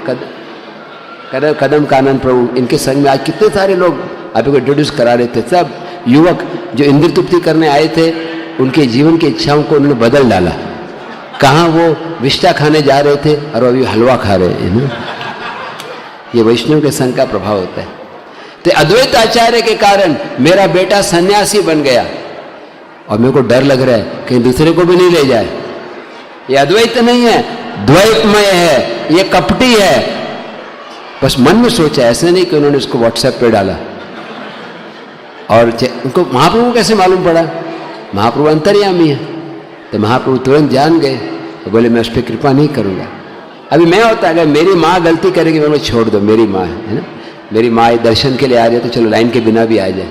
कदम कानन प्रभु, इनके संग में आज कितने सारे लोग आपको इंट्रोड्यूस करा रहे थे। सब युवक जो इंद्र तृप्ति करने आए थे, उनके जीवन की इच्छाओं को उन्होंने बदल डाला। कहाँ वो विष्टा खाने जा रहे थे और अभी हलवा खा रहे हैं ना। ये वैष्णव के संग का प्रभाव होता है। तो अद्वैत आचार्य के कारण मेरा बेटा सन्यासी बन गया और मेरे को डर लग रहा है कहीं दूसरे को भी नहीं ले जाए। ये अद्वैत नहीं है, द्वैतमय है, ये कपटी है। बस मन में सोचा, ऐसे नहीं कि उन्होंने उसको व्हाट्सएप पे डाला। और उनको महाप्रभु को कैसे मालूम पड़ा? महाप्रभु अंतर्यामी है। तो महाप्रभु तुरंत जान गए तो बोले मैं उस पर कृपा नहीं करूँगा। अभी मैं होता अगर मेरी माँ गलती करेगी मैं छोड़ दो, मेरी माँ है ना, मेरी माँ दर्शन के लिए आ जाए तो चलो लाइन के बिना भी आ जाए।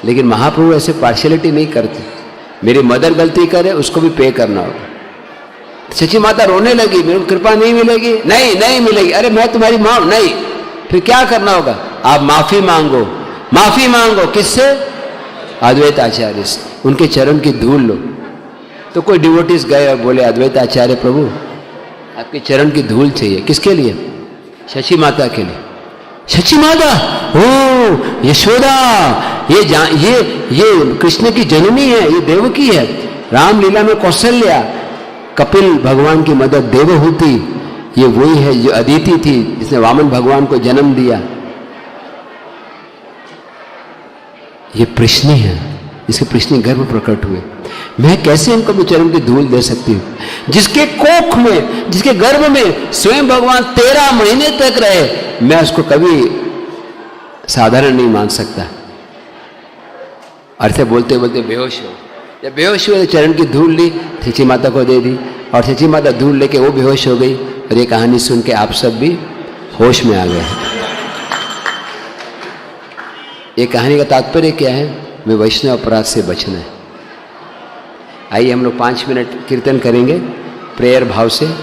लेकिन महाप्रभु ऐसे पार्शियलिटी नहीं करते। मेरी मदर गलती करे उसको भी पे करना होगा। सची माता रोने लगी, मेरे को कृपा नहीं मिलेगी, नहीं नहीं मिलेगी, अरे मैं तुम्हारी मां हूं, नहीं। फिर क्या करना होगा? आप माफी मांगो, माफी मांगो। किससे? अद्वैत आचार्य से, उनके चरण की धूल लो। तो कोई डिवोटीज गए और बोले अद्वैत आचार्य प्रभु आपके चरण की धूल चाहिए। किसके लिए? शची माता के लिए। शची माता, ओ यशोदा, ये कृष्ण की जननी है, ये देवकी है। रामलीला में कौशल्या, कपिल भगवान की मदर देवहूति, ये वही है जो अदिति थी जिसने वामन भगवान को जन्म दिया। ये प्रश्न है, इसके प्रश्न गर्भ प्रकट हुए। मैं कैसे इनको अपने चरण की धूल दे सकती हूं? जिसके कोख में, जिसके गर्भ में स्वयं भगवान 13 महीने तक रहे, मैं उसको कभी साधारण नहीं मान सकता। अर्थ बोलते बोलते बेहोश हो। जब बेहोश हुए तो चरण की धूल ली, शची माता को दे दी, और शची माता धूल लेके वो बेहोश हो गई। और ये कहानी सुन के आप सब भी होश में आ गए। ये कहानी का तात्पर्य क्या है? मैं वैष्णव अपराध से बचना है। आइए हम लोग 5 मिनट कीर्तन करेंगे प्रेयर भाव से।